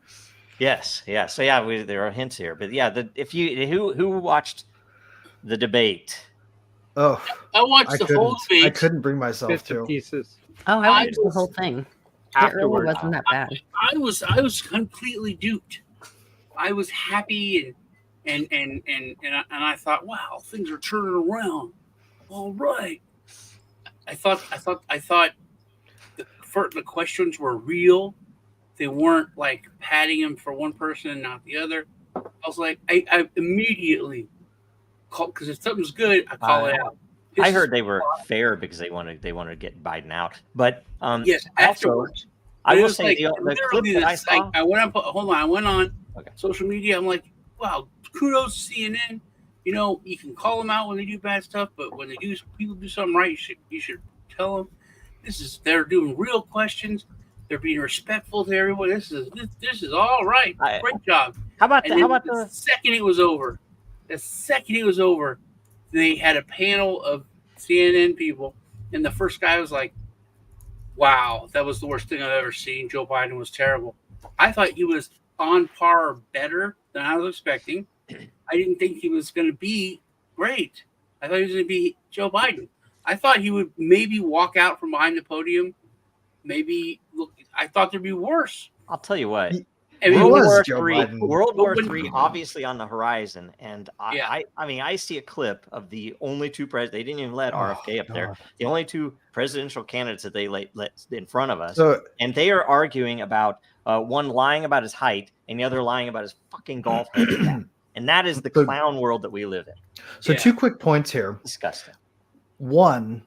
Yes, yeah. So yeah, there are hints here, but yeah, if you who watched the debate? I watched the whole debate. I couldn't bring myself to. Pieces. Oh, I watched the whole thing. It really wasn't that bad. I was completely duped. I was happy and I thought, wow, things are turning around. All right. I thought the questions were real. They weren't like patting him for one person and not the other. I was like, I immediately called, because if something's good, I call it out. I heard they were fair because they wanted to get Biden out. But yes, afterwards. I will say the clip that I saw. I went on social media. I'm like, wow, kudos to CNN. You know, you can call them out when they do bad stuff, but when people do something right, you should tell them. They're doing real questions. They're being respectful to everyone. This is all right. Great job. How about the second it was over? The second it was over, they had a panel of CNN people, and the first guy was like, "Wow, that was the worst thing I've ever seen. Joe Biden was terrible." I thought he was on par or better than I was expecting. I didn't think he was going to be great. I thought he was going to be Joe Biden. I thought he would maybe walk out from behind the podium. Maybe look. I thought there'd be worse. I'll tell you what. World War III, obviously on the horizon, and I mean, I see a clip of the only two presidents. They didn't even let RFK up there. The only two presidential candidates that they let in front of us, and they are arguing about one lying about his height and the other lying about his fucking golf handicap. And that is the clown world that we live in. So 2 quick points here. Disgusting. One,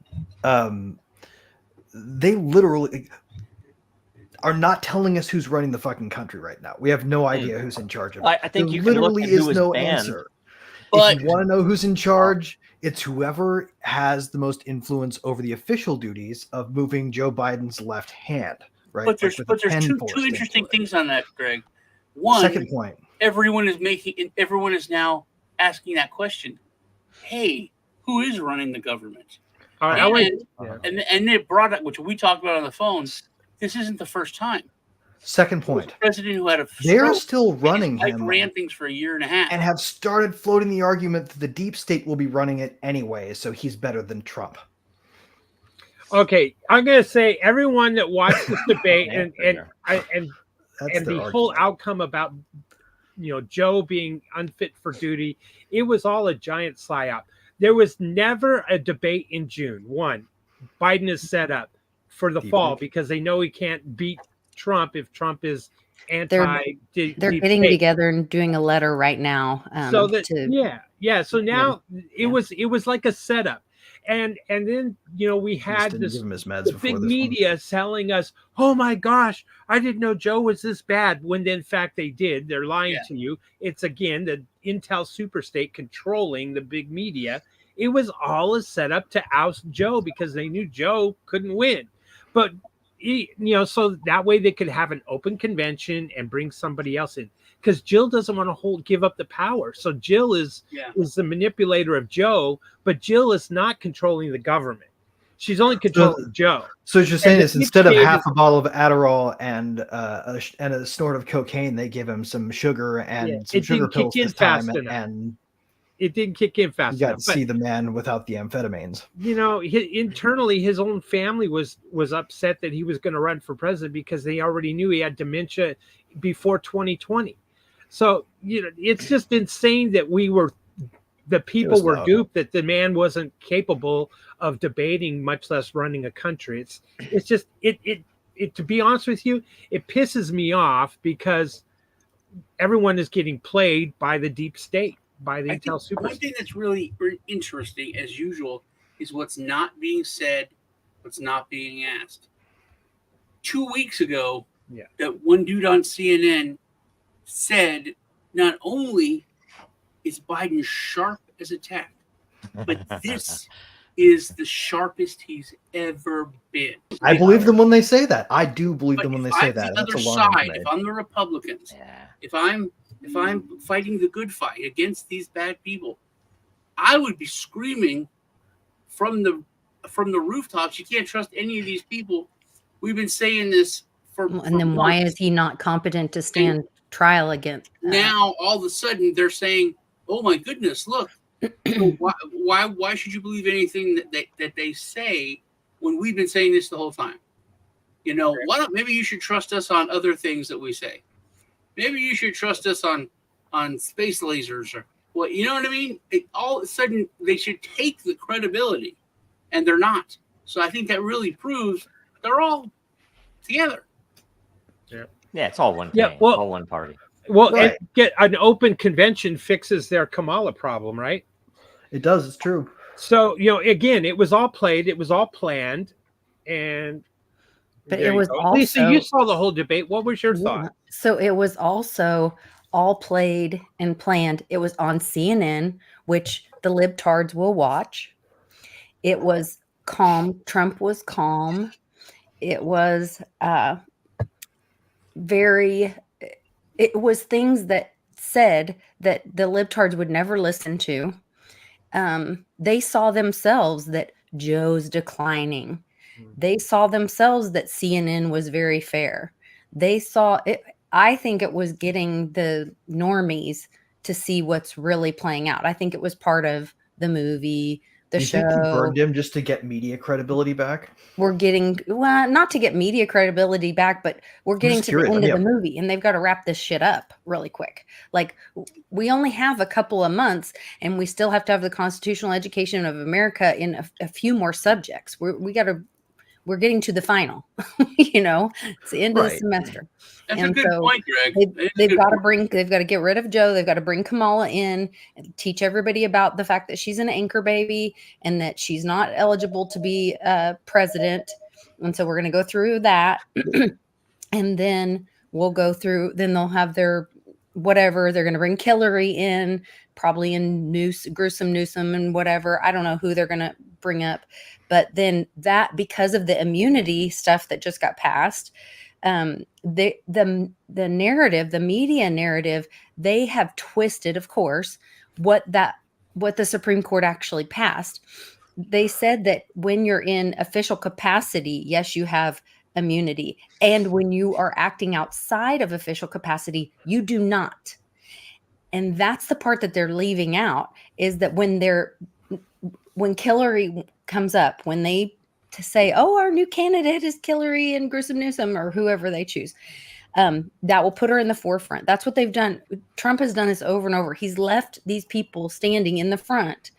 they literally are not telling us who's running the fucking country right now. We have no idea who's in charge of it. I think there literally is no answer. But if you want to know who's in charge, it's whoever has the most influence over the official duties of moving Joe Biden's left hand. Right. But there's two interesting things on that, Greg. One, second point. Everyone is now asking that question. Hey, who is running the government? And they brought up, which we talked about on the phone. This isn't the first time. Second point. President who had a they're still running him. Ran things for a year and a half. And have started floating the argument that the deep state will be running it anyway, so he's better than Trump. Okay, I'm going to say everyone that watched this debate and the whole outcome about Joe being unfit for duty, it was all a giant psyop. There was never a debate in June. One, Biden is set up for the fall because they know he can't beat Trump if Trump is anti. They're getting together and doing a letter right now. So So now it was like a setup. And then we had the big media telling us, "Oh my gosh, I didn't know Joe was this bad." When in fact they did. They're lying to you. It's again the Intel superstate controlling the big media. It was all a setup to oust Joe because they knew Joe couldn't win. But so that way they could have an open convention and bring somebody else in. Because Jill doesn't want to give up the power. So Jill is the manipulator of Joe, but Jill is not controlling the government. She's only controlling Joe. So what you're saying is instead of half a bottle of Adderall and a snort of cocaine, they give him some sugar and some sugar pills this time. And it didn't kick in fast enough. You got to see the man without the amphetamines. Internally, his own family was upset that he was going to run for president because they already knew he had dementia before 2020. So, it's just insane that the people were duped that the man wasn't capable of debating, much less running a country. It's just, to be honest with you, it pisses me off because everyone is getting played by the deep state, by the Intel super. One thing that's really interesting, as usual, is what's not being said, what's not being asked. 2 weeks ago, that one dude on CNN said not only is Biden sharp as a tack, but this is the sharpest he's ever been. I believe them when they say that. I do believe them when they say that. That's alarming to me. If I'm the Republicans, if I'm fighting the good fight against these bad people, I would be screaming from the rooftops, you can't trust any of these people. We've been saying this and then why is he not competent to stand trial against? Now all of a sudden they're saying, "Oh my goodness, look! why should you believe anything that they say when we've been saying this the whole time? You know, why don't maybe you should trust us on other things that we say? Maybe you should trust us on space lasers or what? You know what I mean? All of a sudden they should take the credibility, and they're not. So I think that really proves they're all together. Yeah, it's all one thing. Well, all one party. Well, right. Get an open convention fixes their Kamala problem, right? It does. It's true. So, you know, again, it was all played. It was all planned. But it was also... Lisa, you saw the whole debate. What was your thought? So it was also all played and planned. It was on CNN, which the libtards will watch. It was calm. Trump was calm. It was it was things that said that the libtards would never listen to. They saw themselves that Joe's declining. They saw themselves that CNN was very fair. They saw it. I think it was getting the normies to see what's really playing out. I think it was part of the movie, the show. Think you burned him just to get media credibility back? We're getting, well, not to get media credibility back, but we're getting to the end of the movie, and they've got to wrap this shit up really quick. Like, we only have a couple of months, and we still have to have the constitutional education of America in a few more subjects. We're getting to the final, you know, it's the end of the semester. That's a good point, Greg. They've got to get rid of Joe. They've got to bring Kamala in and teach everybody about the fact that she's an anchor baby and that she's not eligible to be president. And so we're going to go through that. And then we'll go through, then they'll have their whatever. They're going to bring Hillary in, probably in gruesome Newsom and whatever. I don't know who they're going to bring up. But then that, because of the immunity stuff that just got passed, the narrative, the media narrative, they have twisted, of course, what the Supreme Court actually passed. They said that when you're in official capacity, yes, you have immunity. And when you are acting outside of official capacity, you do not. And that's the part that they're leaving out, is that when Hillary comes up, when they to say, oh, our new candidate is Hillary and gruesome Newsom or whoever they choose, that will put her in the forefront. That's what they've done. Trump has done this over and over. He's left these people standing in the front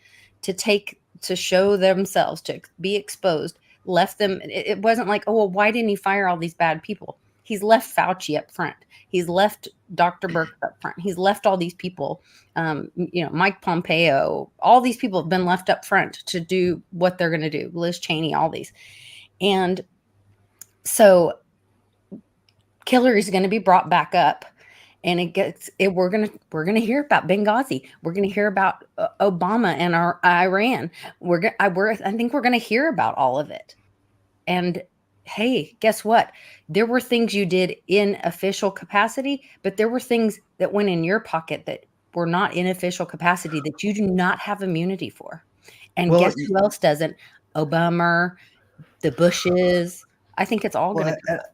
to show themselves, to be exposed, left them. It wasn't like, oh, well, why didn't he fire all these bad people? He's left Fauci up front. He's left Dr. Burke up front. He's left all these people, Mike Pompeo, all these people have been left up front to do what they're going to do. Liz Cheney, all these. And so Hillary's going to be brought back up, and we're going to hear about Benghazi. We're going to hear about Obama and Iran. I think we're going to hear about all of it. And hey, guess what? There were things you did in official capacity, but there were things that went in your pocket that were not in official capacity that you do not have immunity for. And guess who else doesn't? Obama, the Bushes. I think it's all going to.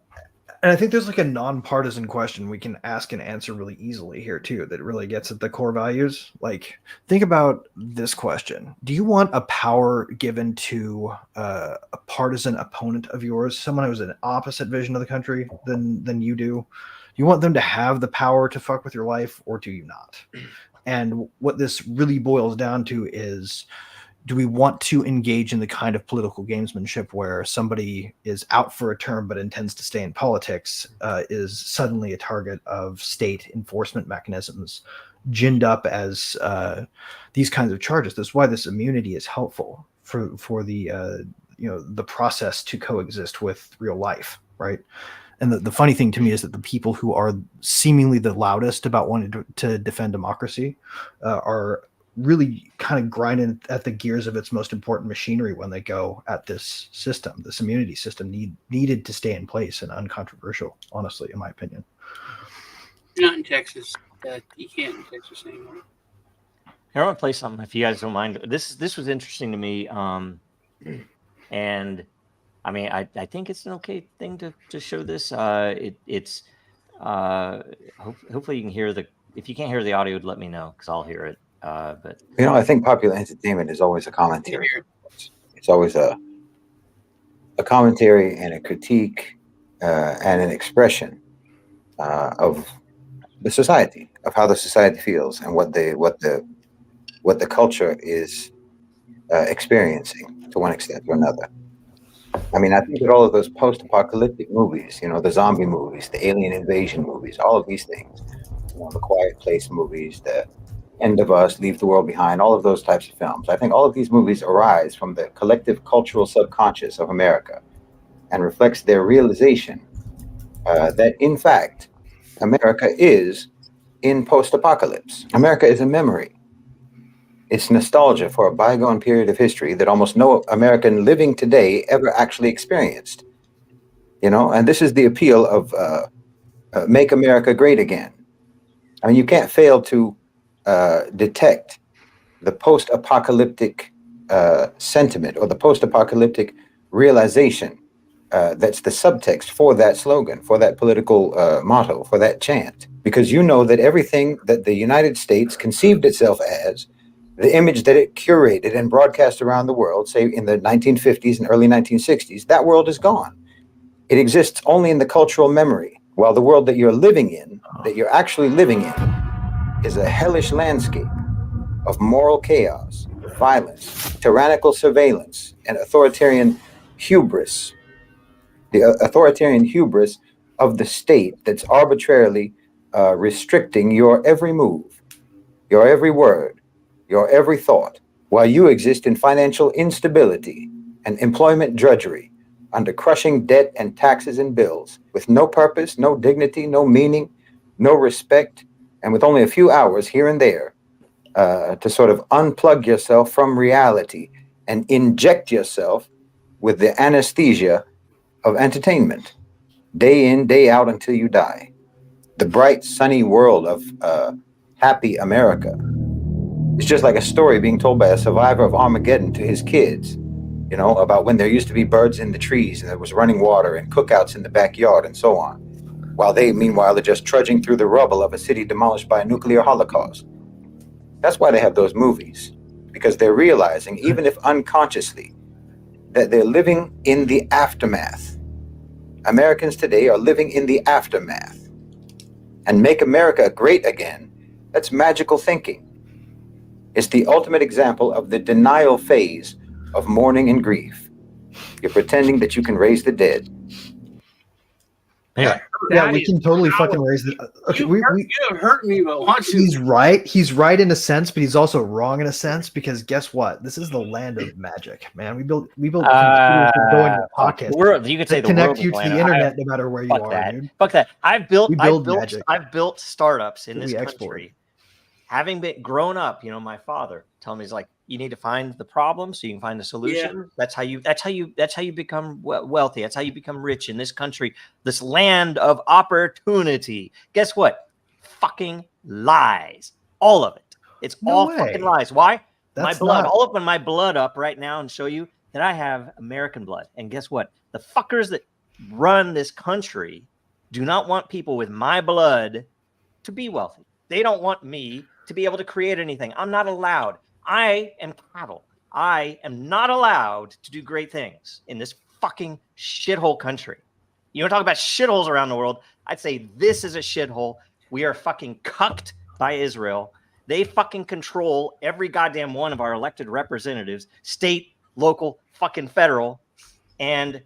And I think there's like a nonpartisan question we can ask and answer really easily here too, that really gets at the core values. Like, think about this question. Do you want a power given to a partisan opponent of yours, someone who has an opposite vision of the country than you do? Do you want them to have the power to fuck with your life, or do you not? And what this really boils down to is, do we want to engage in the kind of political gamesmanship where somebody is out for a term but intends to stay in politics, is suddenly a target of state enforcement mechanisms, ginned up as these kinds of charges? That's why this immunity is helpful for the the process to coexist with real life, right? And the funny thing to me is that the people who are seemingly the loudest about wanting to defend democracy are really kind of grinding at the gears of its most important machinery when they go at this system. This immunity system needed to stay in place and uncontroversial, honestly, in my opinion. Not in Texas. You can't in Texas anymore. I want to play something if you guys don't mind. This was interesting to me, and I mean, I think it's an okay thing to show this. It's hopefully you can hear the. If you can't hear the audio, let me know because I'll hear it. But I think popular entertainment is always a commentary. It's always a commentary and a critique and an expression of the society, of how the society feels and what the culture is experiencing to one extent or another. I mean, I think that all of those post-apocalyptic movies, the zombie movies, the alien invasion movies, all of these things, the Quiet Place movies, the End of Us, Leave the World Behind, all of those types of films. I think all of these movies arise from the collective cultural subconscious of America and reflects their realization that, in fact, America is in post-apocalypse. America is a memory. It's nostalgia for a bygone period of history that almost no American living today ever actually experienced. And this is the appeal of Make America Great Again. I mean, you can't fail to detect the post-apocalyptic sentiment or the post-apocalyptic realization that's the subtext for that slogan, for that political motto, for that chant. Because you know that everything that the United States conceived itself as, the image that it curated and broadcast around the world, say in the 1950s and early 1960s, that world is gone. It exists only in the cultural memory, while the world that you're living in, that you're actually living in, is a hellish landscape of moral chaos, violence, tyrannical surveillance, and authoritarian hubris. The authoritarian hubris of the state that's arbitrarily restricting your every move, your every word, your every thought, while you exist in financial instability and employment drudgery, under crushing debt and taxes and bills, with no purpose, no dignity, no meaning, no respect, and with only a few hours here and there to sort of unplug yourself from reality and inject yourself with the anesthesia of entertainment, day in, day out until you die. The bright, sunny world of happy America. It's just like a story being told by a survivor of Armageddon to his kids, about when there used to be birds in the trees and there was running water and cookouts in the backyard and so on, while they, meanwhile, are just trudging through the rubble of a city demolished by a nuclear holocaust. That's why they have those movies, because they're realizing, even if unconsciously, that they're living in the aftermath. Americans today are living in the aftermath. And Make America Great Again, that's magical thinking. It's the ultimate example of the denial phase of mourning and grief. You're pretending that you can raise the dead. Yeah, we can totally fucking raise the. Okay, you have hurt me, but watch it. He's right. He's right in a sense, but he's also wrong in a sense because guess what? This is the land of magic, man. We built computers that go in your pocket. You could say the connect world you to the internet no matter where you are, dude. Fuck that. I've built startups in this country. Having been grown up, my father telling me, he's like, you need to find the problem so you can find the solution. Yeah. That's how you become wealthy. That's how you become rich in this country, this land of opportunity. Guess what? Fucking lies. All of it. It's all fucking lies. Why? That's my blood. I'll open my blood up right now and show you that I have American blood. And guess what? The fuckers that run this country do not want people with my blood to be wealthy. They don't want me to be able to create anything. I'm not allowed. I am cattle. I am not allowed to do great things in this fucking shithole country. You want to talk about shitholes around the world? I'd say this is a shithole. We are fucking cucked by Israel. They fucking control every goddamn one of our elected representatives, state, local, fucking federal, and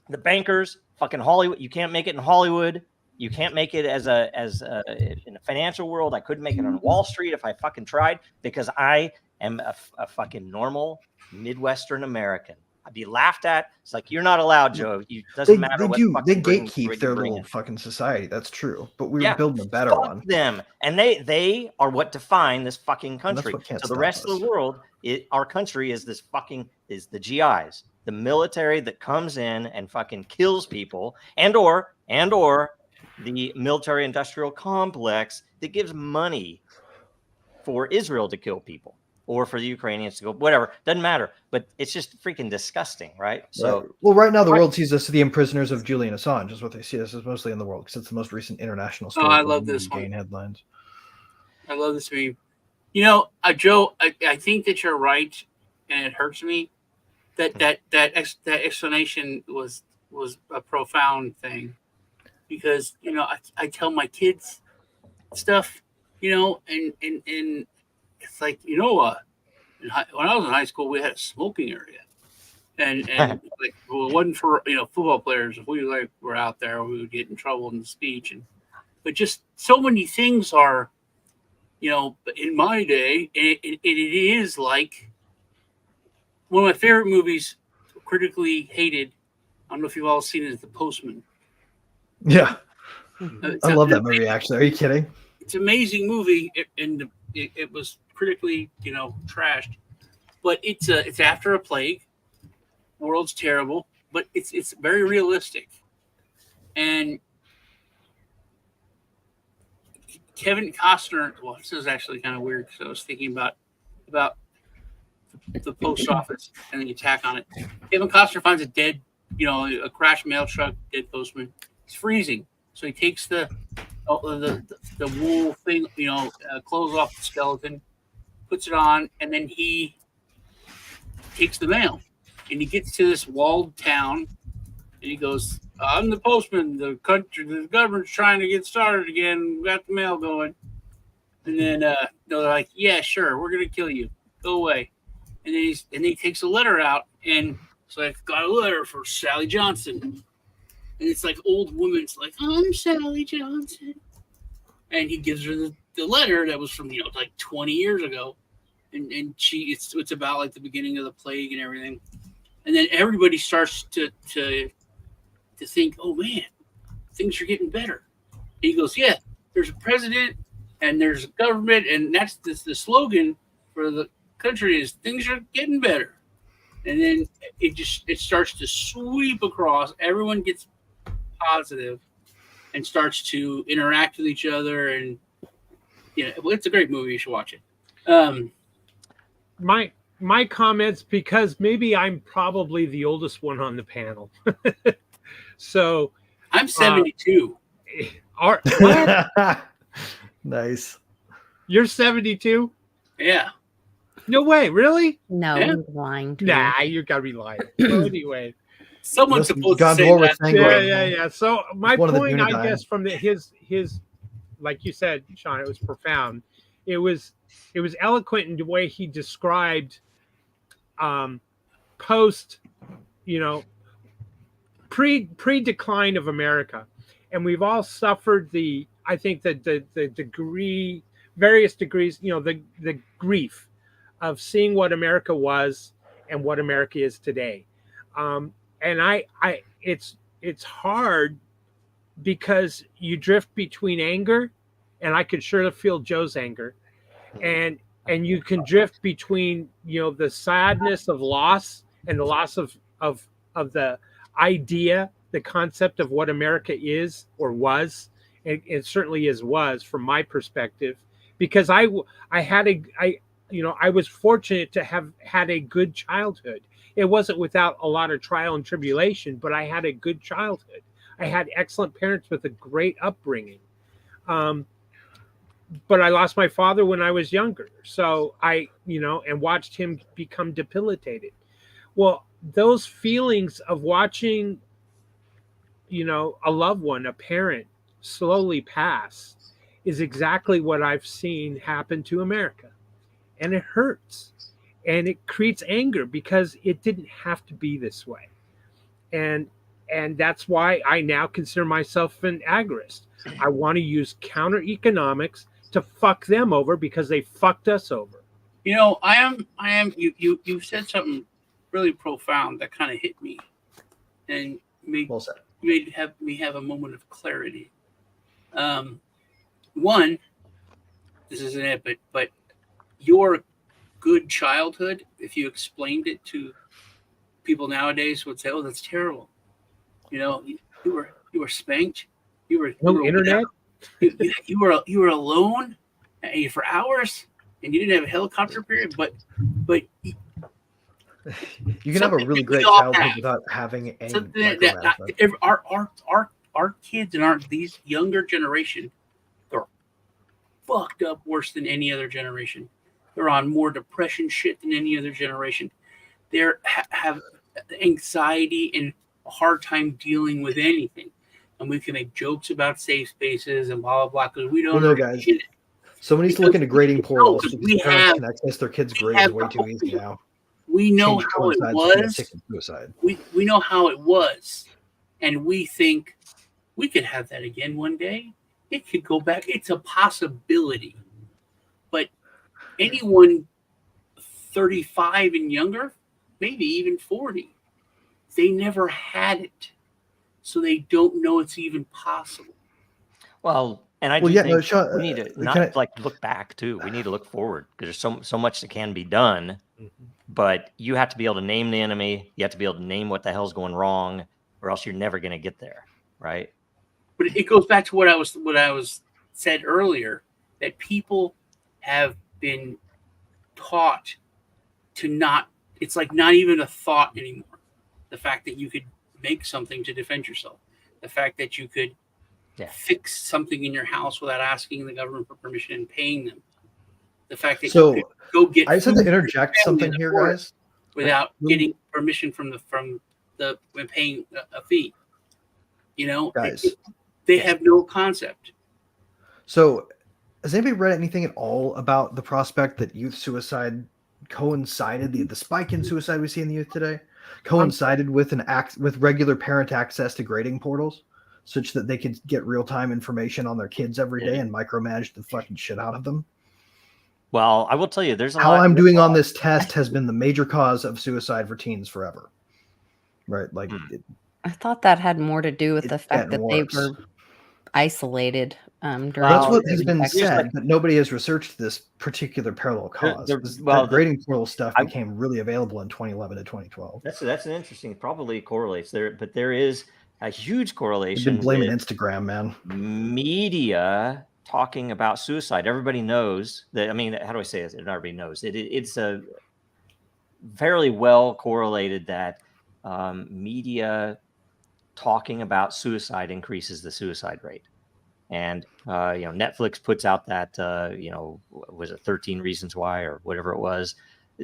the bankers, fucking Hollywood. You can't make it in Hollywood. You can't make it in a financial world. I couldn't make it on Wall Street if I fucking tried because I am a fucking normal Midwestern American. I'd be laughed at. It's like, you're not allowed, Joe. It doesn't matter what the fuck they you bring, gatekeep their little fucking society. That's true. But we were Yeah, building a better fuck one. them. And they are what define this fucking country. what can't So the stop rest us. of the world, our country is the GIs, the military that comes in and fucking kills people, and or the military industrial complex that gives money for Israel to kill people, or for the Ukrainians to go, whatever, doesn't matter. But it's just freaking disgusting, right? So, right. Well, right now the world sees us as the imprisoners of Julian Assange, is what they see us as mostly in the world, because it's the most recent international story. I love this one. Gain headlines. I love this meme. You know, Joe, I think that you're right, and it hurts me that explanation was a profound thing, because you know I tell my kids stuff, you know, and it's like, you know what, when I was in high school we had a smoking area, and like, well, it wasn't for, you know, football players. If we like were out there, we would get in trouble in the speech, but just so many things are, you know, in my day, it is like one of my favorite movies, critically hated. I don't know if you've all seen it, is The Postman. Yeah. I love that movie, actually. Are you kidding? It's an amazing movie, and it was critically, you know, trashed. But it's after a plague. World's terrible, but it's very realistic. And Kevin Costner, well, this is actually kind of weird, because I was thinking about the post office and the attack on it. Kevin Costner finds a dead, you know, a crashed mail truck, dead postman. It's freezing, so he takes the wool thing, you know, clothes off the skeleton, puts it on, and then he takes the mail. And he gets to this walled town, and he goes, "I'm the postman. The government's trying to get started again. We got the mail going." And then they're like, "Yeah, sure, we're gonna kill you. Go away." And then he takes a letter out, and it's like, "Got a letter for Sally Johnson." And it's like old woman's like, "I'm Sally Johnson," and he gives her the letter that was from, you know, like 20 years ago, and it's about like the beginning of the plague and everything. And then everybody starts to think, "Oh man, things are getting better." And he goes, "Yeah, there's a president and there's a government, and that's the slogan for the country is things are getting better." And then it starts to sweep across. Everyone gets positive and starts to interact with each other, and it's a great movie. You should watch it. My comments, because maybe I'm probably the oldest one on the panel. So I'm 72. Nice. You're 72? Yeah. No way, really? No, Yeah. you're lying. Nah, you gotta be lying. Well, anyway. Someone's supposed to say that. Yeah. So my One of the point, I Unidyne. guess, from his, like you said, Sean, it was profound. It was eloquent in the way he described post, pre-decline of America. And we've all suffered I think that the various degrees, the grief of seeing what America was and what America is today. And it's hard, because you drift between anger, and I could sure feel Joe's anger, and you can drift between the sadness of loss and the loss of the idea, the concept of what America is or was, and it certainly was from my perspective, because I was fortunate to have had a good childhood. It wasn't without a lot of trial and tribulation, but I had a good childhood. I had excellent parents with a great upbringing. But I lost my father when I was younger. So and watched him become debilitated. Well, those feelings of watching, a loved one, a parent, slowly pass is exactly what I've seen happen to America. And it hurts. And it creates anger, because it didn't have to be this way. And that's why I now consider myself an agorist. I want to use counter economics to fuck them over, because they fucked us over. I am. You said something really profound that kind of hit me and made me have a moment of clarity. One, this isn't it, but your good childhood, if you explained it to people nowadays, would say, "Oh, that's terrible." You know, you were spanked. You were internet. You were alone for hours, and you didn't have a helicopter period. But you can have a really great childhood without having any micromanagement. Our kids and these younger generation, they're fucked up worse than any other generation. They're on more depression shit than any other generation. They're have anxiety and a hard time dealing with anything. And we can make jokes about safe spaces and blah, blah, blah, because we don't know, guys. Someone needs to look into grading portals because parents can access their kids' grades way too easy now. We know how it was. We know how it was. And we think we could have that again one day. It could go back. It's a possibility. But anyone 35 and younger, maybe even 40, they never had it. So they don't know it's even possible. Well, and I do think Sean, we need to not look back too. We need to look forward because there's so much that can be done. Mm-hmm. But you have to be able to name the enemy. You have to be able to name what the hell's going wrong, or else you're never going to get there, right? But it goes back to what I was said earlier, that people have been taught to not. It's like not even a thought anymore. The fact that you could make something to defend yourself, the fact that you could fix something in your house without asking the government for permission and paying them, the fact that you could go get. I just have to interject something here, guys, without getting permission from when paying a fee. You know, guys, they have no concept. So, has anybody read anything at all about the prospect that youth suicide coincided the spike in suicide we see in the youth today? Coincided with with regular parent access to grading portals, such that they could get real-time information on their kids every day and micromanage the fucking shit out of them. Well, I will tell you, there's how I'm doing on this test has been the major cause of suicide for teens forever. Right? Like, I thought that had more to do with the fact that they were isolated. That's what has been said, but nobody has researched this particular parallel cause. The grading portal stuff became really available in 2011 to 2012. That's an interesting, probably correlates there, but there is a huge correlation. You've been blaming Instagram, man. Media talking about suicide. Everybody knows that. I mean, how do I say this? Everybody knows it's a fairly well correlated that media talking about suicide increases the suicide rate. And, Netflix puts out that, was it 13 Reasons Why or whatever it was.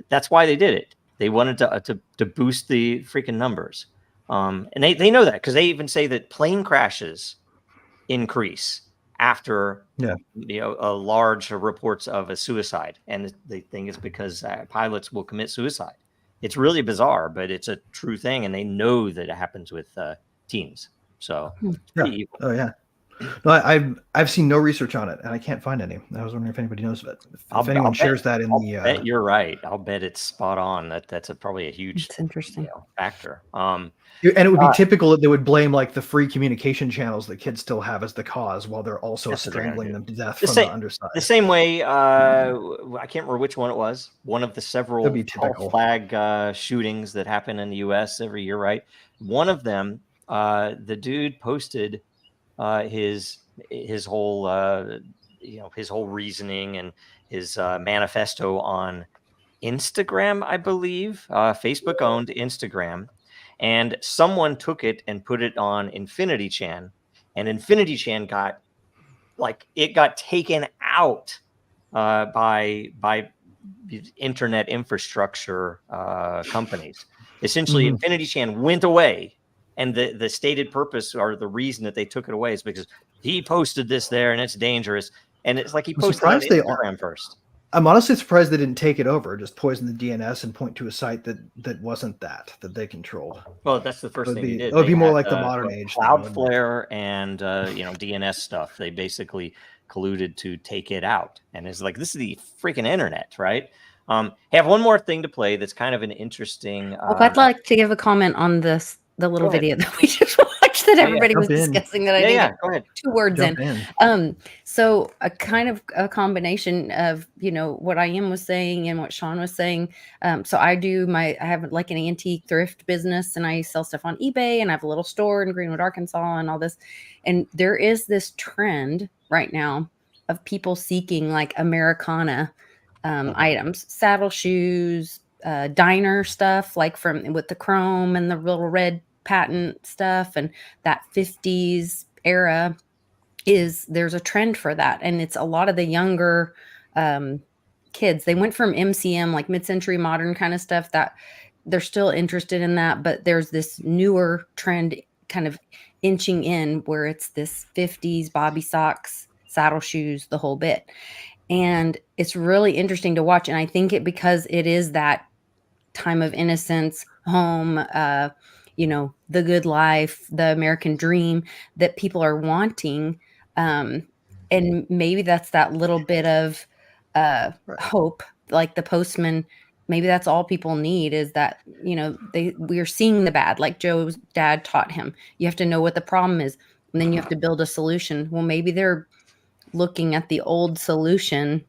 That's why they did it. They wanted to boost the freaking numbers. And they know that because they even say that plane crashes increase after, large reports of a suicide. And the thing is because pilots will commit suicide. It's really bizarre, but it's a true thing. And they know that it happens with teens. So it's pretty evil. Oh, yeah. No, I've seen no research on it, and I can't find any. I was wondering if anybody knows of it. If anyone shares that in the, bet you're right. I'll bet it's spot on. That's probably a huge, interesting factor. And it would be typical that they would blame like the free communication channels that kids still have as the cause, while they're also strangling them to death from the underside. The same way, I can't remember which one it was. One of the several flag shootings that happen in the U.S. every year, right? One of them, the dude posted his whole his whole reasoning and his manifesto on Instagram, I believe, Facebook owned Instagram, and someone took it and put it on Infinity Chan, and Infinity Chan got taken out by internet infrastructure companies. Essentially, Infinity Chan went away. And the stated purpose or the reason that they took it away is because he posted this there and it's dangerous. And it's like he posted it on Instagram first. I'm honestly surprised they didn't take it over, just poison the DNS and point to a site that wasn't that they controlled. Well, that's the first thing they did. It would be more like the modern age. Cloudflare and DNS stuff. They basically colluded to take it out. And it's like, this is the freaking internet, right? I have one more thing to play that's kind of an interesting. Well, I'd like to give a comment on the little video that we just watched that everybody was discussing that I needed go ahead. 2 words in. So a kind of a combination of, what I was saying and what Sean was saying. So I have like an antique thrift business, and I sell stuff on eBay, and I have a little store in Greenwood, Arkansas, and all this. And there is this trend right now of people seeking like Americana items, saddle shoes, diner stuff, like with the chrome and the little red patent stuff, and that 50s era there's a trend for that. And it's a lot of the younger kids. They went from MCM, like mid-century modern kind of stuff, that they're still interested in that, but there's this newer trend kind of inching in where it's this 50s bobby socks, saddle shoes, the whole bit. And it's really interesting to watch. And I think because it is that time of innocence, home, the good life, the American dream that people are wanting. And maybe that's that little bit of hope, like the postman. Maybe that's all people need, is that, we're seeing the bad, like Joe's dad taught him. You have to know what the problem is, and then you have to build a solution. Well, maybe they're looking at the old solution,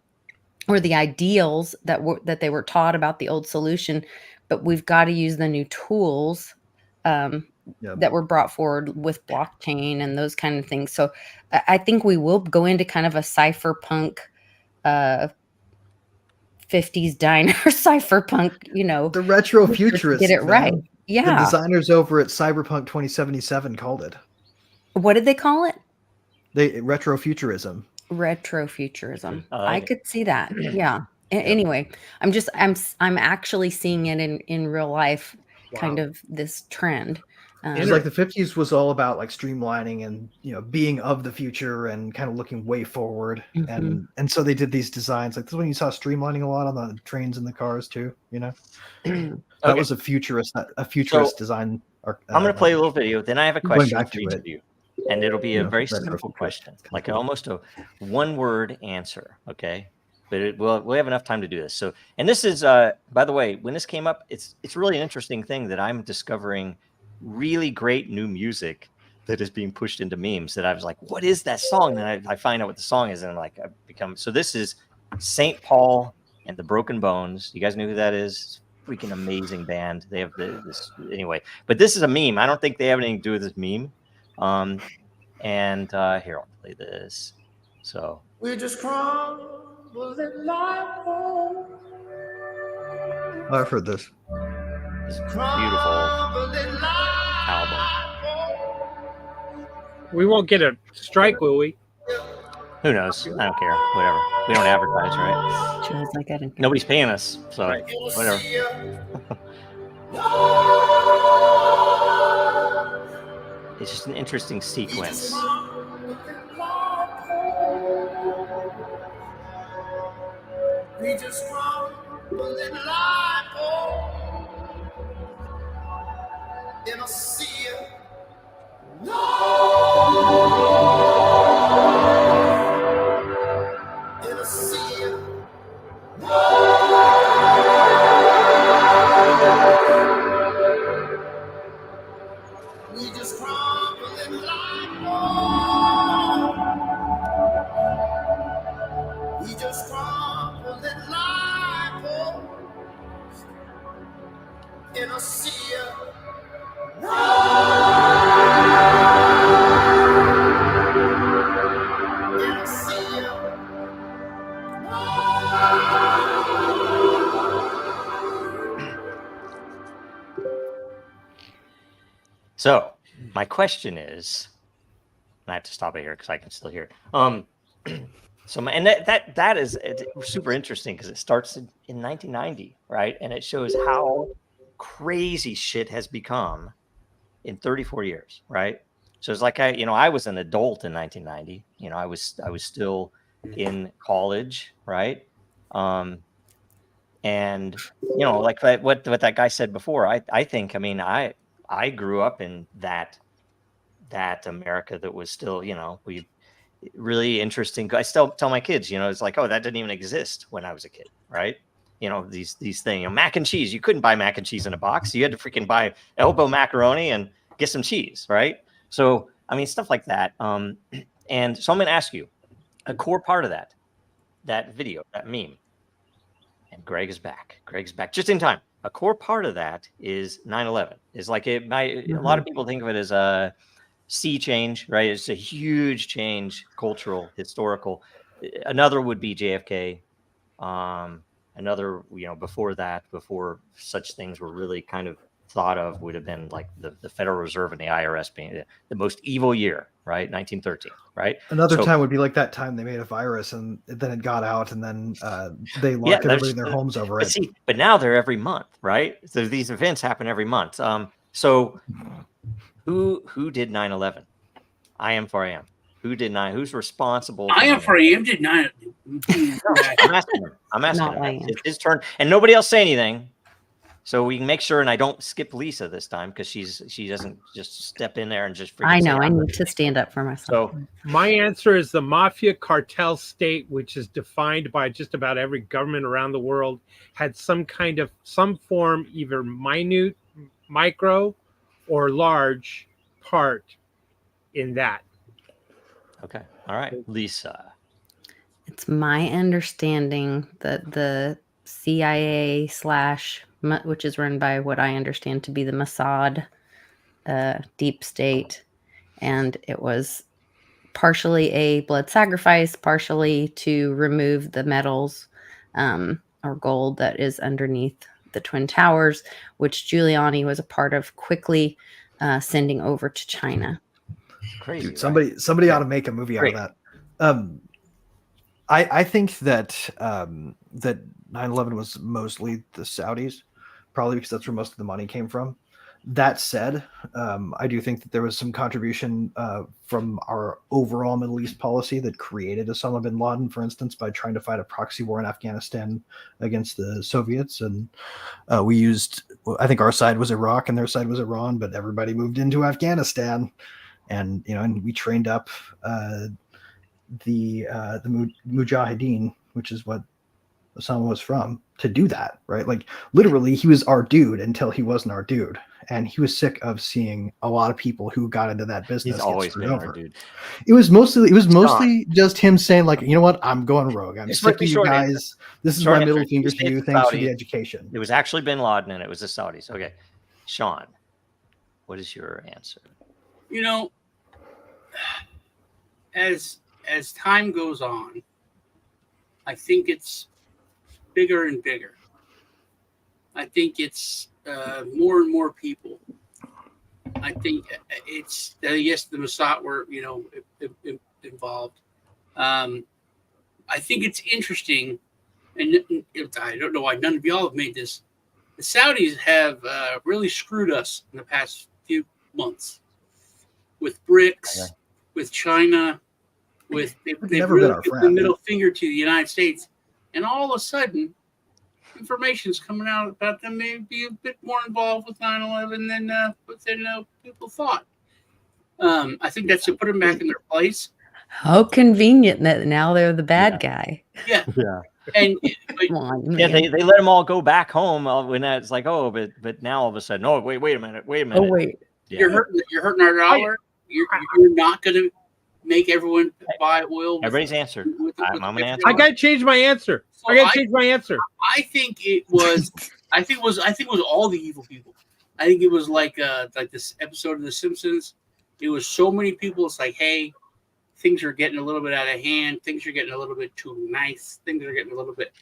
or the ideals that they were taught about the old solution, but we've got to use the new tools that were brought forward with blockchain and those kind of things. So I think we will go into kind of a cypherpunk 50s diner cypherpunk, the retro futurists. Get it right. Yeah. The designers over at Cyberpunk 2077 called it. What did they call it? Retrofuturism. Retrofuturism. I could see that. Yeah. Anyway, I'm actually seeing it in real life, kind of this trend. It's like the 50s was all about like streamlining and being of the future and kind of looking way forward. And so they did these designs. Like this one, you saw streamlining a lot on the trains and the cars too. That was a futurist design. I'm going to play a little video. Then I have a question for each of you. And it'll be a very simple question, like almost a one-word answer, okay? But we'll have enough time to do this. So, and this is, by the way, when this came up, it's really an interesting thing that I'm discovering really great new music that is being pushed into memes. That I was like, what is that song? And I find out what the song is, and I'm like, so this is St. Paul and the Broken Bones. You guys know who that is? Freaking amazing band. They have this anyway. But this is a meme. I don't think they have anything to do with this meme. And here, I'll play this. So we just crumbling like home. I've heard this. This beautiful album. We won't get a strike, will we? Who knows? I don't care. Whatever. We don't advertise, right? Joe's like, I didn't. Nobody's paying us, so whatever. It's just an interesting sequence. We just in a sea of in a sea of we just crumbling like gold. We just crumbling like gold in a sea of in a sea of So my question is, and I have to stop it here because I can still hear it. That is super interesting because it starts in 1990, right? And it shows how crazy shit has become in 34 years, right? So it's like I was an adult in 1990. I was still in college, right? And like what that guy said before, I think I grew up in that America that was still, really interesting. I still tell my kids, it's like, oh, that didn't even exist when I was a kid, right? these things. Mac and cheese. You couldn't buy mac and cheese in a box. You had to freaking buy elbow macaroni and get some cheese, right? So, I mean, stuff like that. And so I'm going to ask you a core part of that video, that meme. And Greg is back. Greg's back just in time. A core part of that is 9/11. Is like a lot of people think of it as a sea change, right? It's a huge change, cultural, historical. Another would be JFK. Another, before such things were really kind of thought of, would have been like the Federal Reserve and the IRS being the most evil year, right? 1913, right? Another time would be like that time they made a virus and then it got out and then they locked everybody in their homes over it. But now they're every month, right? So these events happen every month. So who did 9/11? I am for I am. Who's responsible? I am for I am did 9. I'm asking him. It's his turn, and nobody else say anything, so we can make sure. And I don't skip Lisa this time because she doesn't just step in there and just. I know. I need to stand up for myself. So my answer is the mafia cartel state, which is defined by just about every government around the world, had some form, either minute, micro, or large part in that. Okay. All right. Lisa. It's my understanding that the CIA / which is run by what I understand to be the Mossad deep state, and it was partially a blood sacrifice, partially to remove the metals or gold that is underneath the Twin Towers, which Giuliani was a part of, quickly sending over to China. Crazy. Dude, somebody ought to make a movie out of that. I think that that 9/11 was mostly the Saudis, probably because that's where most of the money came from. That said, I do think that there was some contribution from our overall Middle East policy that created Osama bin Laden, for instance, by trying to fight a proxy war in Afghanistan against the Soviets. And I think our side was Iraq and their side was Iran, but everybody moved into Afghanistan. And and we trained up the Mujahideen, which is what Osama was from, to do that, right? Like literally, he was our dude until he wasn't our dude, and he was sick of seeing a lot of people who got into that business. He's always been our dude. It was mostly just him saying, like, you know what, I'm going rogue. I'm sick of you guys. This is my middle finger to you. Thanks for the education. It was actually bin Laden, and it was the Saudis. Okay, Sean, what is your answer? As time goes on, I think it's bigger and bigger. I think it's more and more people. I think it's yes, the Mossad were involved. I think it's interesting, and I don't know why none of y'all have made this. The Saudis have really screwed us in the past few months with BRICS, with China, they've never really been our friend. The middle finger to the United States, and all of a sudden, information's coming out about them maybe a bit more involved with 9/11 than people thought. I think that's to put them back in their place. How convenient that now they're the bad guy. Yeah. And they let them all go back home when it's like, oh, but now all of a sudden, oh, wait a minute. Oh, wait. Yeah. You're hurting our dollar. You're not going to make everyone buy oil. Everybody's answered. I'm going to answer. I got to change my answer. So I got to change my answer. I think it was all the evil people. I think it was like this episode of The Simpsons. It was so many people. It's like, hey, things are getting a little bit out of hand. Things are getting a little bit too nice. Things are getting a little bit.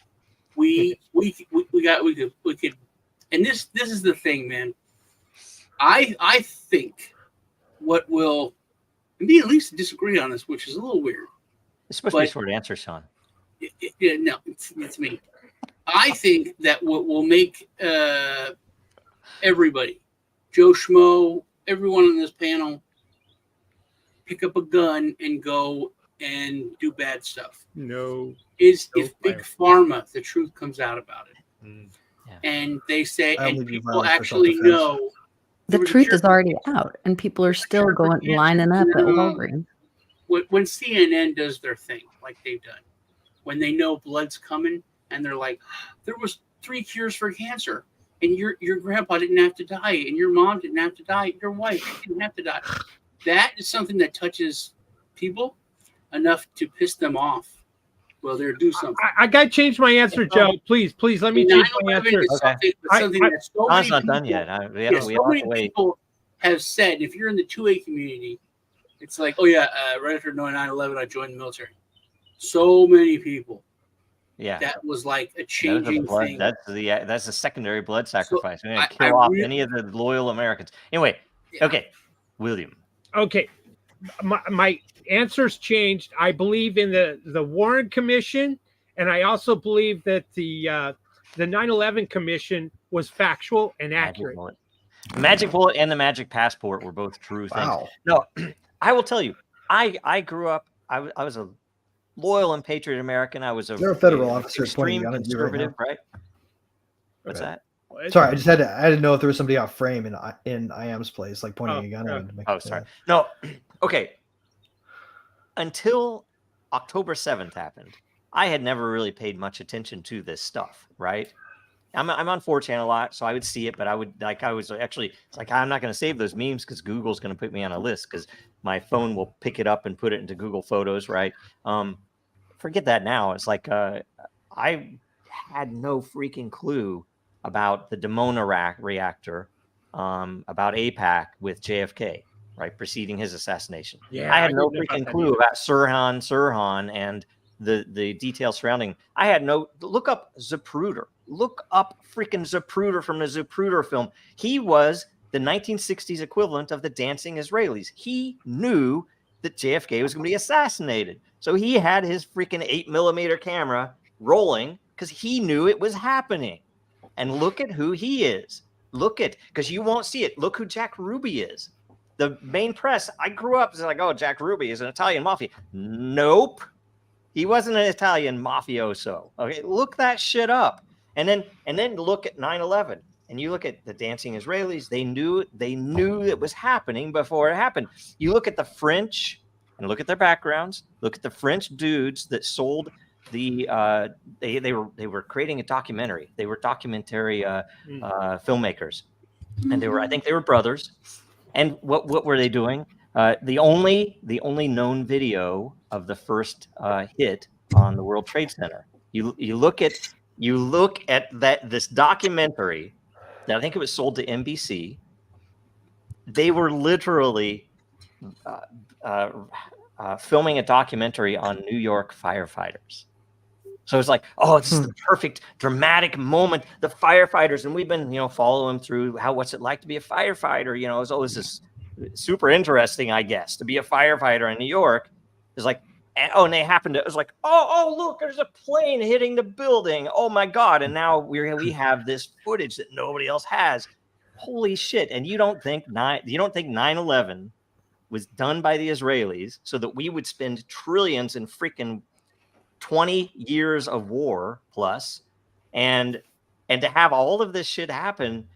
We could. And this is the thing, man. I think what will, and me at least disagree on this, which is a little weird. It's supposed to be a short answer, Sean. No, it's me. I think that what will make everybody, Joe Schmo, everyone on this panel, pick up a gun and go and do bad stuff. No. Is if Big Pharma, the truth comes out about it. Yeah. And they say, and people actually know. The truth is already out, and people are still lining up at Walgreens. When CNN does their thing, like they've done, when they know blood's coming, and they're like, there was 3 cures for cancer, and your grandpa didn't have to die, and your mom didn't have to die, your wife didn't have to die. That is something that touches people enough to piss them off. Well, they're do something. I got to change my answer, Joe. Please, let me change my answer. Something that so many not people, done yet. so many people have said, if you're in the 2A community, it's like, oh yeah, right after 9/11, I joined the military. So many people. Yeah, that was like a changing thing. That's a secondary blood sacrifice. So We're gonna kill off any of the loyal Americans. Anyway, okay, William. Okay, my answer's changed. I believe in the Warren Commission, and I also believe that the 9/11 Commission was factual and accurate. Magic Bullet and the Magic Passport were both true things. No, I will tell you, I grew up. I was a loyal and patriot American. I was You're a federal officer, extreme conservative, right? What's that? Sorry, I didn't know if there was somebody out frame in IAM's place, like pointing a gun at him. Oh, sorry. No, okay. Until October 7th happened, I had never really paid much attention to this stuff, right? I'm on 4chan a lot, so I would see it, but it's like, I'm not going to save those memes because Google's going to put me on a list because my phone will pick it up and put it into Google Photos, right? Forget that now. It's like I had no freaking clue about the Dimona reactor, about AIPAC with JFK, right, preceding his assassination. Yeah, I had no freaking clue about Sirhan and the details surrounding. I had no. Look up Zapruder. Look up freaking Zapruder from the Zapruder film. He was the 1960s equivalent of the dancing Israelis. He knew that JFK was going to be assassinated. So he had his freaking 8mm camera rolling because he knew it was happening. And look at who he is. Because you won't see it. Look who Jack Ruby is. The main press, I grew up, it's like, oh, Jack Ruby is an Italian mafia. Nope. He wasn't an Italian mafioso. Okay, look that shit up. And then look at 9/11. And you look at the dancing Israelis, they knew it was happening before it happened. You look at the French and look at their backgrounds. Look at the French dudes that sold the they were creating a documentary. They were documentary filmmakers. And I think they were brothers. And what were they doing? The only known video of the first hit on the World Trade Center. You look at this documentary that I think it was sold to NBC. They were literally filming a documentary on New York firefighters. So it's like, oh, this is the perfect dramatic moment. The firefighters, and we've been, following through what's it like to be a firefighter. It's always this super interesting, I guess, to be a firefighter in New York. It's like, and they happened to, it was like, oh, look, there's a plane hitting the building. Oh my God. And now we have this footage that nobody else has. Holy shit. And you don't think 9/11 was done by the Israelis so that we would spend trillions in freaking 20 years of war plus, and to have all of this shit happen,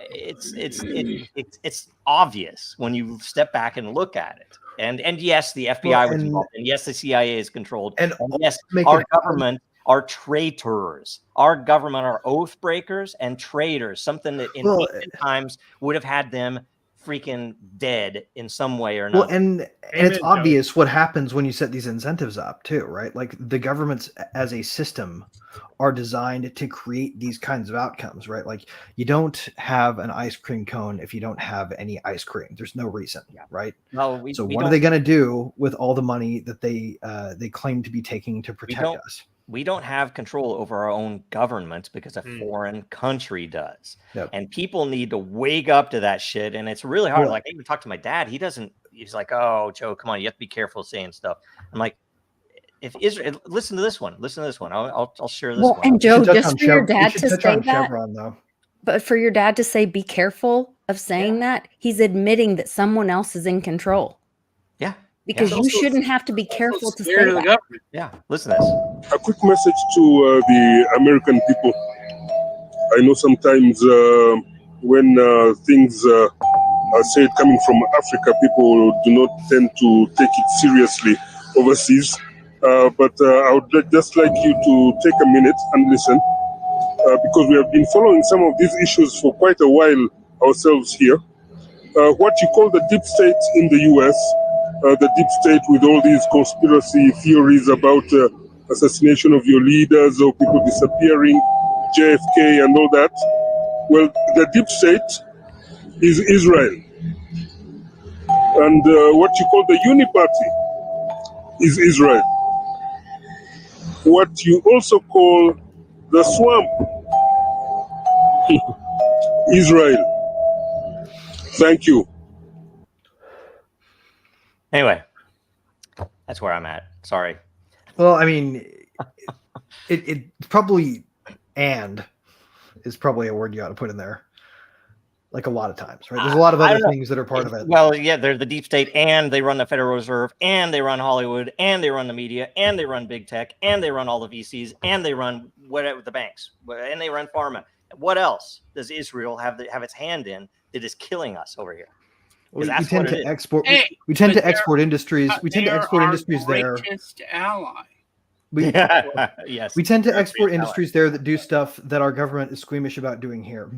it's obvious when you step back and look at it. And yes, the FBI was involved, and yes, the CIA is controlled, and yes, our government are traitors. Our government are oath breakers and traitors. Something that in ancient times would have had them freaking dead in some way or another. Well, and it's obvious what happens when you set these incentives up too, right? Like the governments as a system are designed to create these kinds of outcomes, right? Like you don't have an ice cream cone if you don't have any ice cream. There's no reason, right? No, so what are they going to do with all the money that they claim to be taking to protect us? We don't have control over our own government because a foreign country does. Yep. And people need to wake up to that shit. And it's really hard. Like I even talk to my dad. He's like, oh, Joe, come on. You have to be careful saying stuff. I'm like, if Israel, listen to this one. I'll share this one. And Joe, just for your dad to say that, Chevron, but for your dad to say, be careful of saying that, he's admitting that someone else is in control. Yeah. Because you shouldn't have to be careful to say that. Yeah, listen to this. A quick message to the American people. I know sometimes when things are said coming from Africa, people do not tend to take it seriously overseas. but I would just like you to take a minute and listen, because we have been following some of these issues for quite a while ourselves here. What you call the deep state in the US, the deep state with all these conspiracy theories about assassination of your leaders or people disappearing, JFK and all that. Well, the deep state is Israel. And what you call the Uniparty is Israel. What you also call the swamp, Israel. Thank you. Anyway, that's where I'm at. Sorry. Well, I mean, it probably and is probably a word you ought to put in there. Like a lot of times, right? There's a lot of other things that are part of it. Well, yeah, they're the deep state, and they run the Federal Reserve, and they run Hollywood, and they run the media, and they run big tech, and they run all the VCs, and they run whatever the banks, and they run pharma. What else does Israel have its hand in that is killing us over here? We tend to export. We tend to export industries. We tend to export industries there. Greatest ally. Yes. We tend to export industries there that do stuff that our government is squeamish about doing here.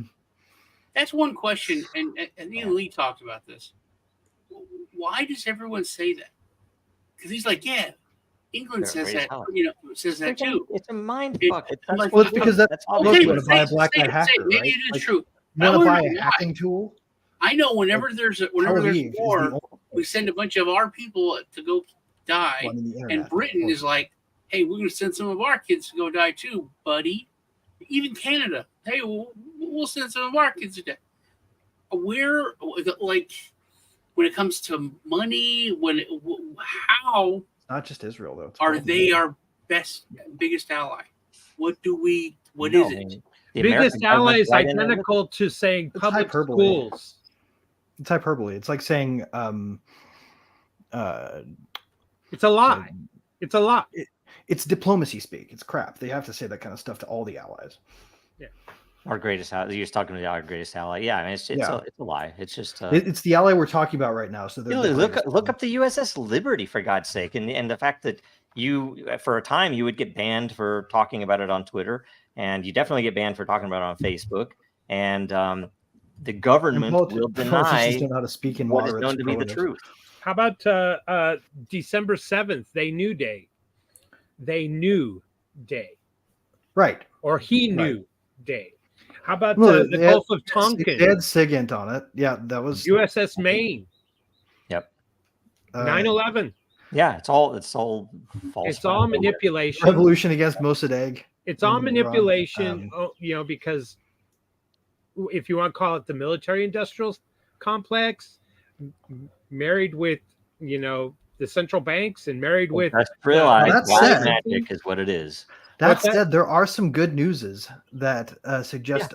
That's one question, and Ian Lee talked about this. Why does everyone say that? Because he's like, yeah, England says that, says that too. It's a mind fuck. Well, it's because that's all you want to buy a black hat hacker, maybe right? it is true. You want to buy a hacking tool? I know whenever there's war, we send a bunch of our people to go die, and Britain is like, hey, we're going to send some of our kids to go die too, buddy. Even Canada, hey, we'll send some of our kids to die. Where, like, when it comes to money, how? It's not just Israel though. Are they our biggest ally? What is it? The biggest ally is identical to saying public schools. It's hyperbole. It's like saying it's a lie. It's a lie. It's diplomacy speak. It's crap. They have to say that kind of stuff to all the allies. Yeah. Our greatest ally. You're talking about our greatest ally. Yeah, I mean, it's a lie. It's just it's the ally we're talking about right now. So look up the USS Liberty, for God's sake, and the fact that you, for a time, you would get banned for talking about it on Twitter, and you definitely get banned for talking about it on Facebook, and the government will deny don't know how to speak in what is known to be the truth. How about December 7th? They knew day. They knew day. Right. Or he knew day. How about the Gulf of Tonkin? They had SIGINT on it. Yeah, that was USS Maine. Yep. 9/11. Yeah, it's all false. It's all manipulation. Revolution against Mossadegh. It's all manipulation, because if you want to call it the military-industrial complex, married with, the central banks and married with magic is what it is. That said, there are some good newses that suggest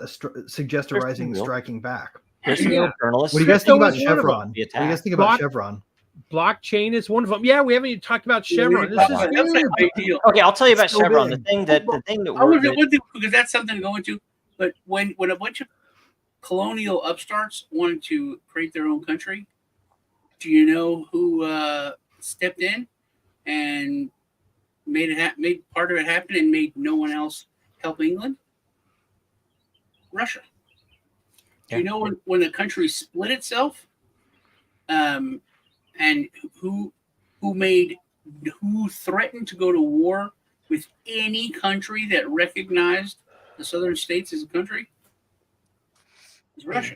a rising striking back. There's some journalists. What do you guys think about Chevron? What do you guys think about Chevron? Blockchain is one of them. Yeah, we haven't even talked about Chevron. This is that's a big deal. Okay, I'll tell you about Chevron. The thing that because that's something to go into. But when a bunch of colonial upstarts wanted to create their own country, do you know who stepped in and made part of it happen and made no one else help England? Russia. Do you know when the country split itself? And who threatened to go to war with any country that recognized the southern states as a country? It's Russia.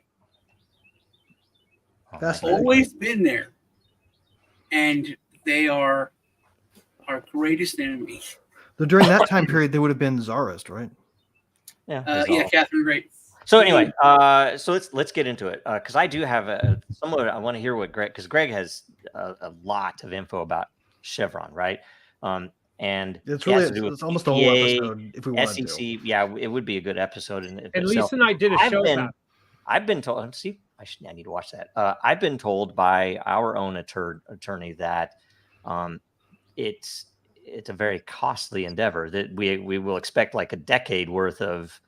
That's always been there. And they are our greatest enemy. So during that time period, they would have been czarist, right? Yeah. Catherine Great. So anyway, so let's get into it, because I do have I want to hear what Greg has a lot of info about Chevron, right? And it's really it's almost a whole episode if we wanted SEC, to. Yeah, it would be a good episode. And Lisa and I did a show about. I've been told. See, I need to watch that. I've been told by our own attorney that it's a very costly endeavor, that we will expect like a decade worth of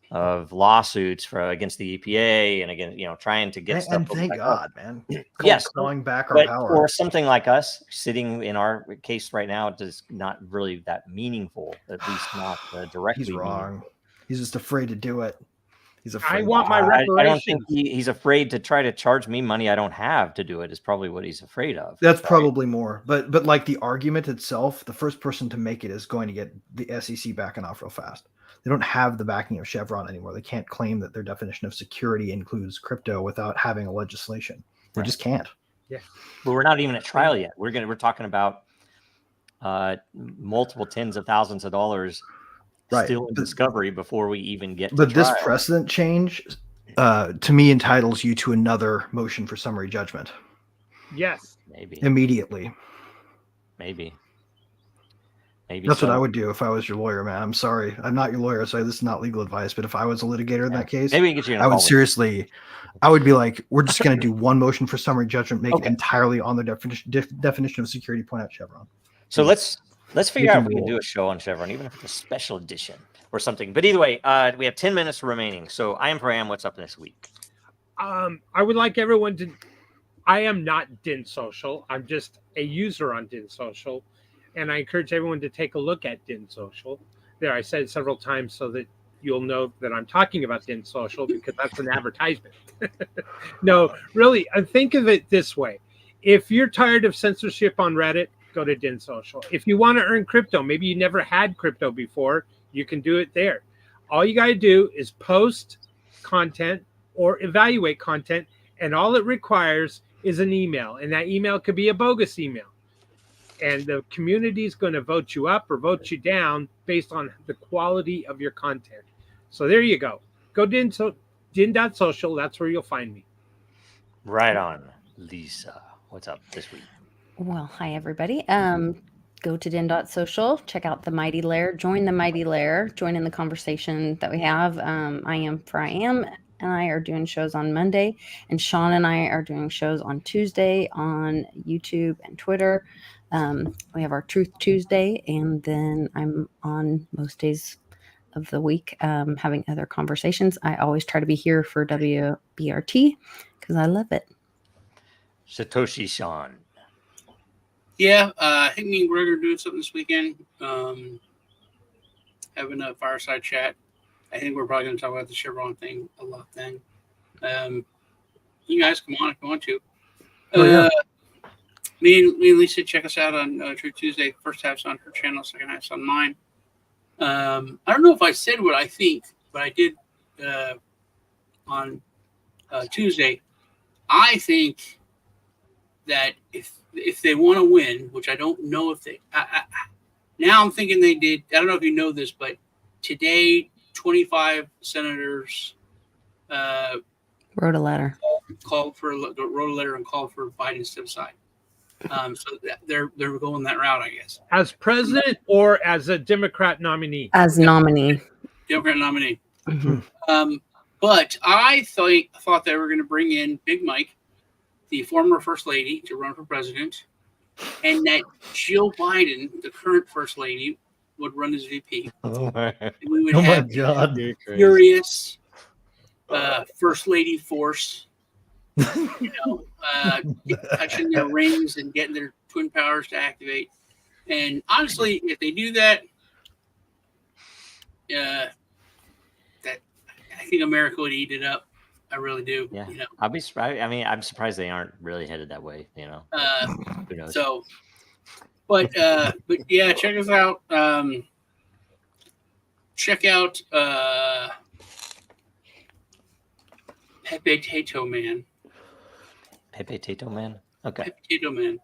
of lawsuits against the EPA and again, trying to get stuff. And thank God, man. Yes, clawing back our but power. for something like us, sitting in our case right now, it is not really that meaningful. At least not directly. He's wrong. Meaningful. He's just afraid to do it. He's afraid. I want my reparations. I don't think he's afraid to try to charge me money I don't have to do it. Is probably what he's afraid of. That's probably more. But like the argument itself, the first person to make it is going to get the SEC backing off real fast. They don't have the backing of Chevron anymore. They can't claim that their definition of security includes crypto without having a legislation. They just can't. Yeah. But we're not even at trial yet. We're talking about multiple tens of thousands of dollars still in discovery before we even get to trial. This precedent change to me entitles you to another motion for summary judgment. Yes. Maybe. Immediately. Maybe that's what I would do if I was your lawyer, man. I'm sorry. I'm not your lawyer, so this is not legal advice. But if I was a litigator in that case, maybe get you I would seriously, I would be like, we're just going to do one motion for summary judgment, make it entirely on the definition of security, point out Chevron. So let's figure out if we can do a show on Chevron, even if it's a special edition or something. But either way, we have 10 minutes remaining. So I am for am. What's up this week? I would like everyone to. I am not Din Social. I'm just a user on Din Social. And I encourage everyone to take a look at Din Social. There, I said it several times so that you'll know that I'm talking about Din Social because that's an advertisement. No, really, think of it this way. If you're tired of censorship on Reddit, go to Din Social. If you want to earn crypto, maybe you never had crypto before, you can do it there. All you got to do is post content or evaluate content, and all it requires is an email. And that email could be a bogus email. And the community is going to vote you up or vote you down based on the quality of your content. So there you go. Go din.social. That's where you'll find me. Right on. Lisa, what's up this week? Well, hi, everybody. Go to din.social. Check out the Mighty Lair. Join the Mighty Lair. Join in the conversation that we have. I am and I are doing shows on Monday, and Sean and I are doing shows on Tuesday on YouTube and Twitter. We have our Truth Tuesday, and then I'm on most days of the week having other conversations. I always try to be here for WBRT because I love it. Satoshi Sean. Yeah, I think me and Greg are doing something this weekend. Having a fireside chat. I think we're probably going to talk about the Chevron thing a lot then. You guys come on if you want to. Me and Lisa, check us out on Truth Tuesday. First half's on her channel, second half's on mine. I don't know if I said what I think, but I did on Tuesday. I think that if they want to win, which I don't know if they now I'm thinking they did. I don't know if you know this, but today 25 senators wrote a letter and called for Biden to step aside. So they're going that route, I guess. As president or as a Democrat nominee? As nominee. Democrat nominee. Mm-hmm. But I thought they were going to bring in Big Mike, the former first lady, to run for president, and that Jill Biden, the current first lady, would run as VP. Oh my God! Furious first lady force. Touching their rings and getting their twin powers to activate. And honestly, if they do that, I think America would eat it up. I really do. Yeah, I'll be surprised. I mean, I'm surprised they aren't really headed that way. Who knows? So, but yeah, check us out. Check out Pepe Tato Man. Pepe Tato Man. Okay. Pepe Tato Man.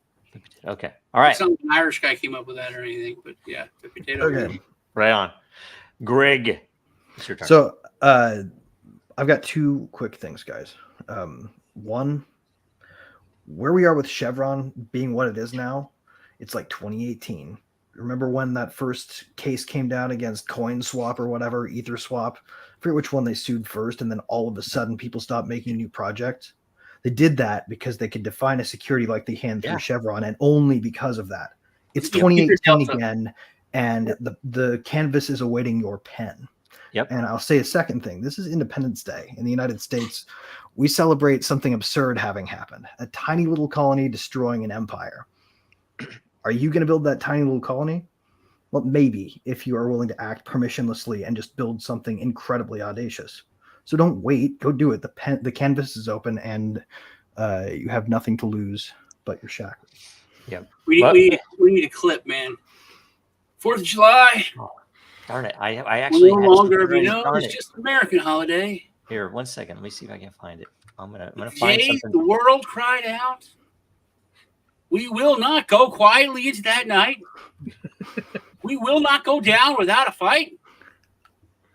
Okay. All right. Some Irish guy came up with that or anything, but yeah, Pepe Tato Man. Right on. Greg, it's your turn. So I've got two quick things, guys. One, where we are with Chevron being what it is now, it's like 2018. Remember when that first case came down against CoinSwap or whatever, EtherSwap? I forget which one they sued first, and then all of a sudden people stopped making new projects. They did that because they could define a security like they can through Chevron, and only because of that. It's 2018 again, and the canvas is awaiting your pen. Yep. And I'll say a second thing. This is Independence Day in the United States. We celebrate something absurd having happened. A tiny little colony destroying an empire. Are you going to build that tiny little colony? Well, maybe, if you are willing to act permissionlessly and just build something incredibly audacious. So don't wait. Go do it. The canvas is open, and you have nothing to lose but your shackles. Yep. We need a clip, man. 4th of July. Oh, darn it. I actually no longer, it's just an American holiday. Here, 1 second. Let me see if I can find it. I'm gonna find something. The world cried out. We will not go quietly into that night. We will not go down without a fight.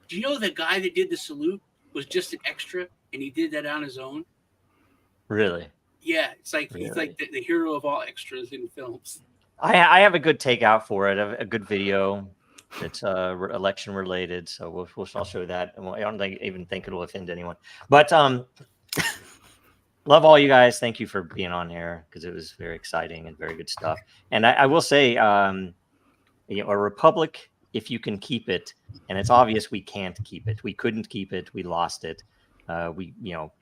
Do you know the guy that did the salute was just an extra, and he did that on his own? Really? Yeah, it's like he's like the hero of all extras in films. I have a good takeout for it, a good video. It's election related, so I'll show that. I don't even think it'll offend anyone. But love all you guys. Thank you for being on here because it was very exciting and very good stuff. And I will say, a republic, if you can keep it, and it's obvious we can't keep it. We couldn't keep it. We lost it. We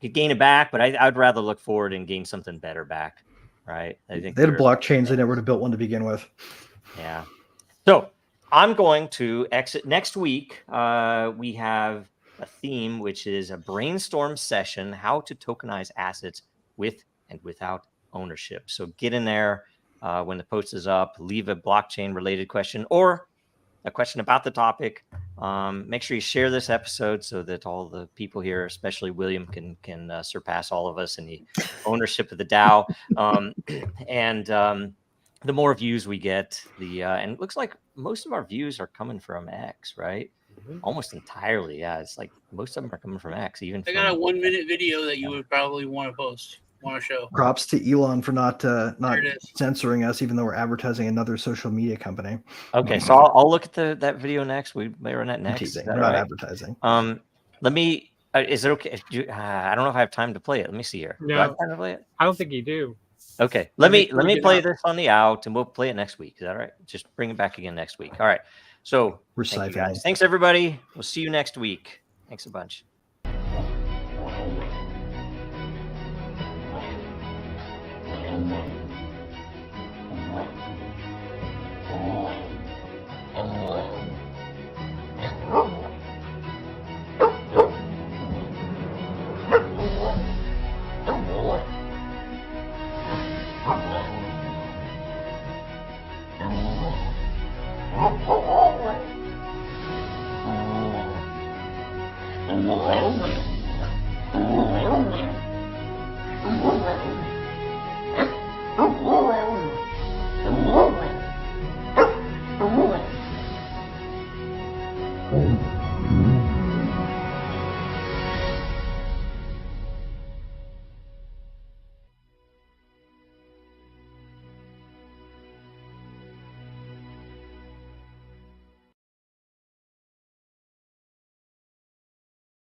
could gain it back, but I'd rather look forward and gain something better back. Right? I think they had blockchains. They never would have built one to begin with. Yeah. So I'm going to exit next week. We have a theme, which is a brainstorm session, how to tokenize assets with and without ownership. So get in there when the post is up, leave a blockchain related question or a question about the topic. Make sure you share this episode so that all the people here, especially William, can surpass all of us in the ownership of the DAO. The more views we get, and it looks like most of our views are coming from X, right? Mm-hmm. Almost entirely, yeah. It's like most of them are coming from X. I got a 1-minute video that you would probably want to show. Props to Elon for not censoring us, even though we're advertising another social media company. Okay, so I'll look at that video next. We may run that next. We're not advertising. Let me. Is it okay? I don't know if I have time to play it. Let me see here. No, do I have time to play it? I don't think you do. Okay, let me play this on the out, and we'll play it next week. Is that all right? Just bring it back again next week. All right. So thank you guys. Thanks everybody. We'll see you next week. Thanks a bunch. Oh.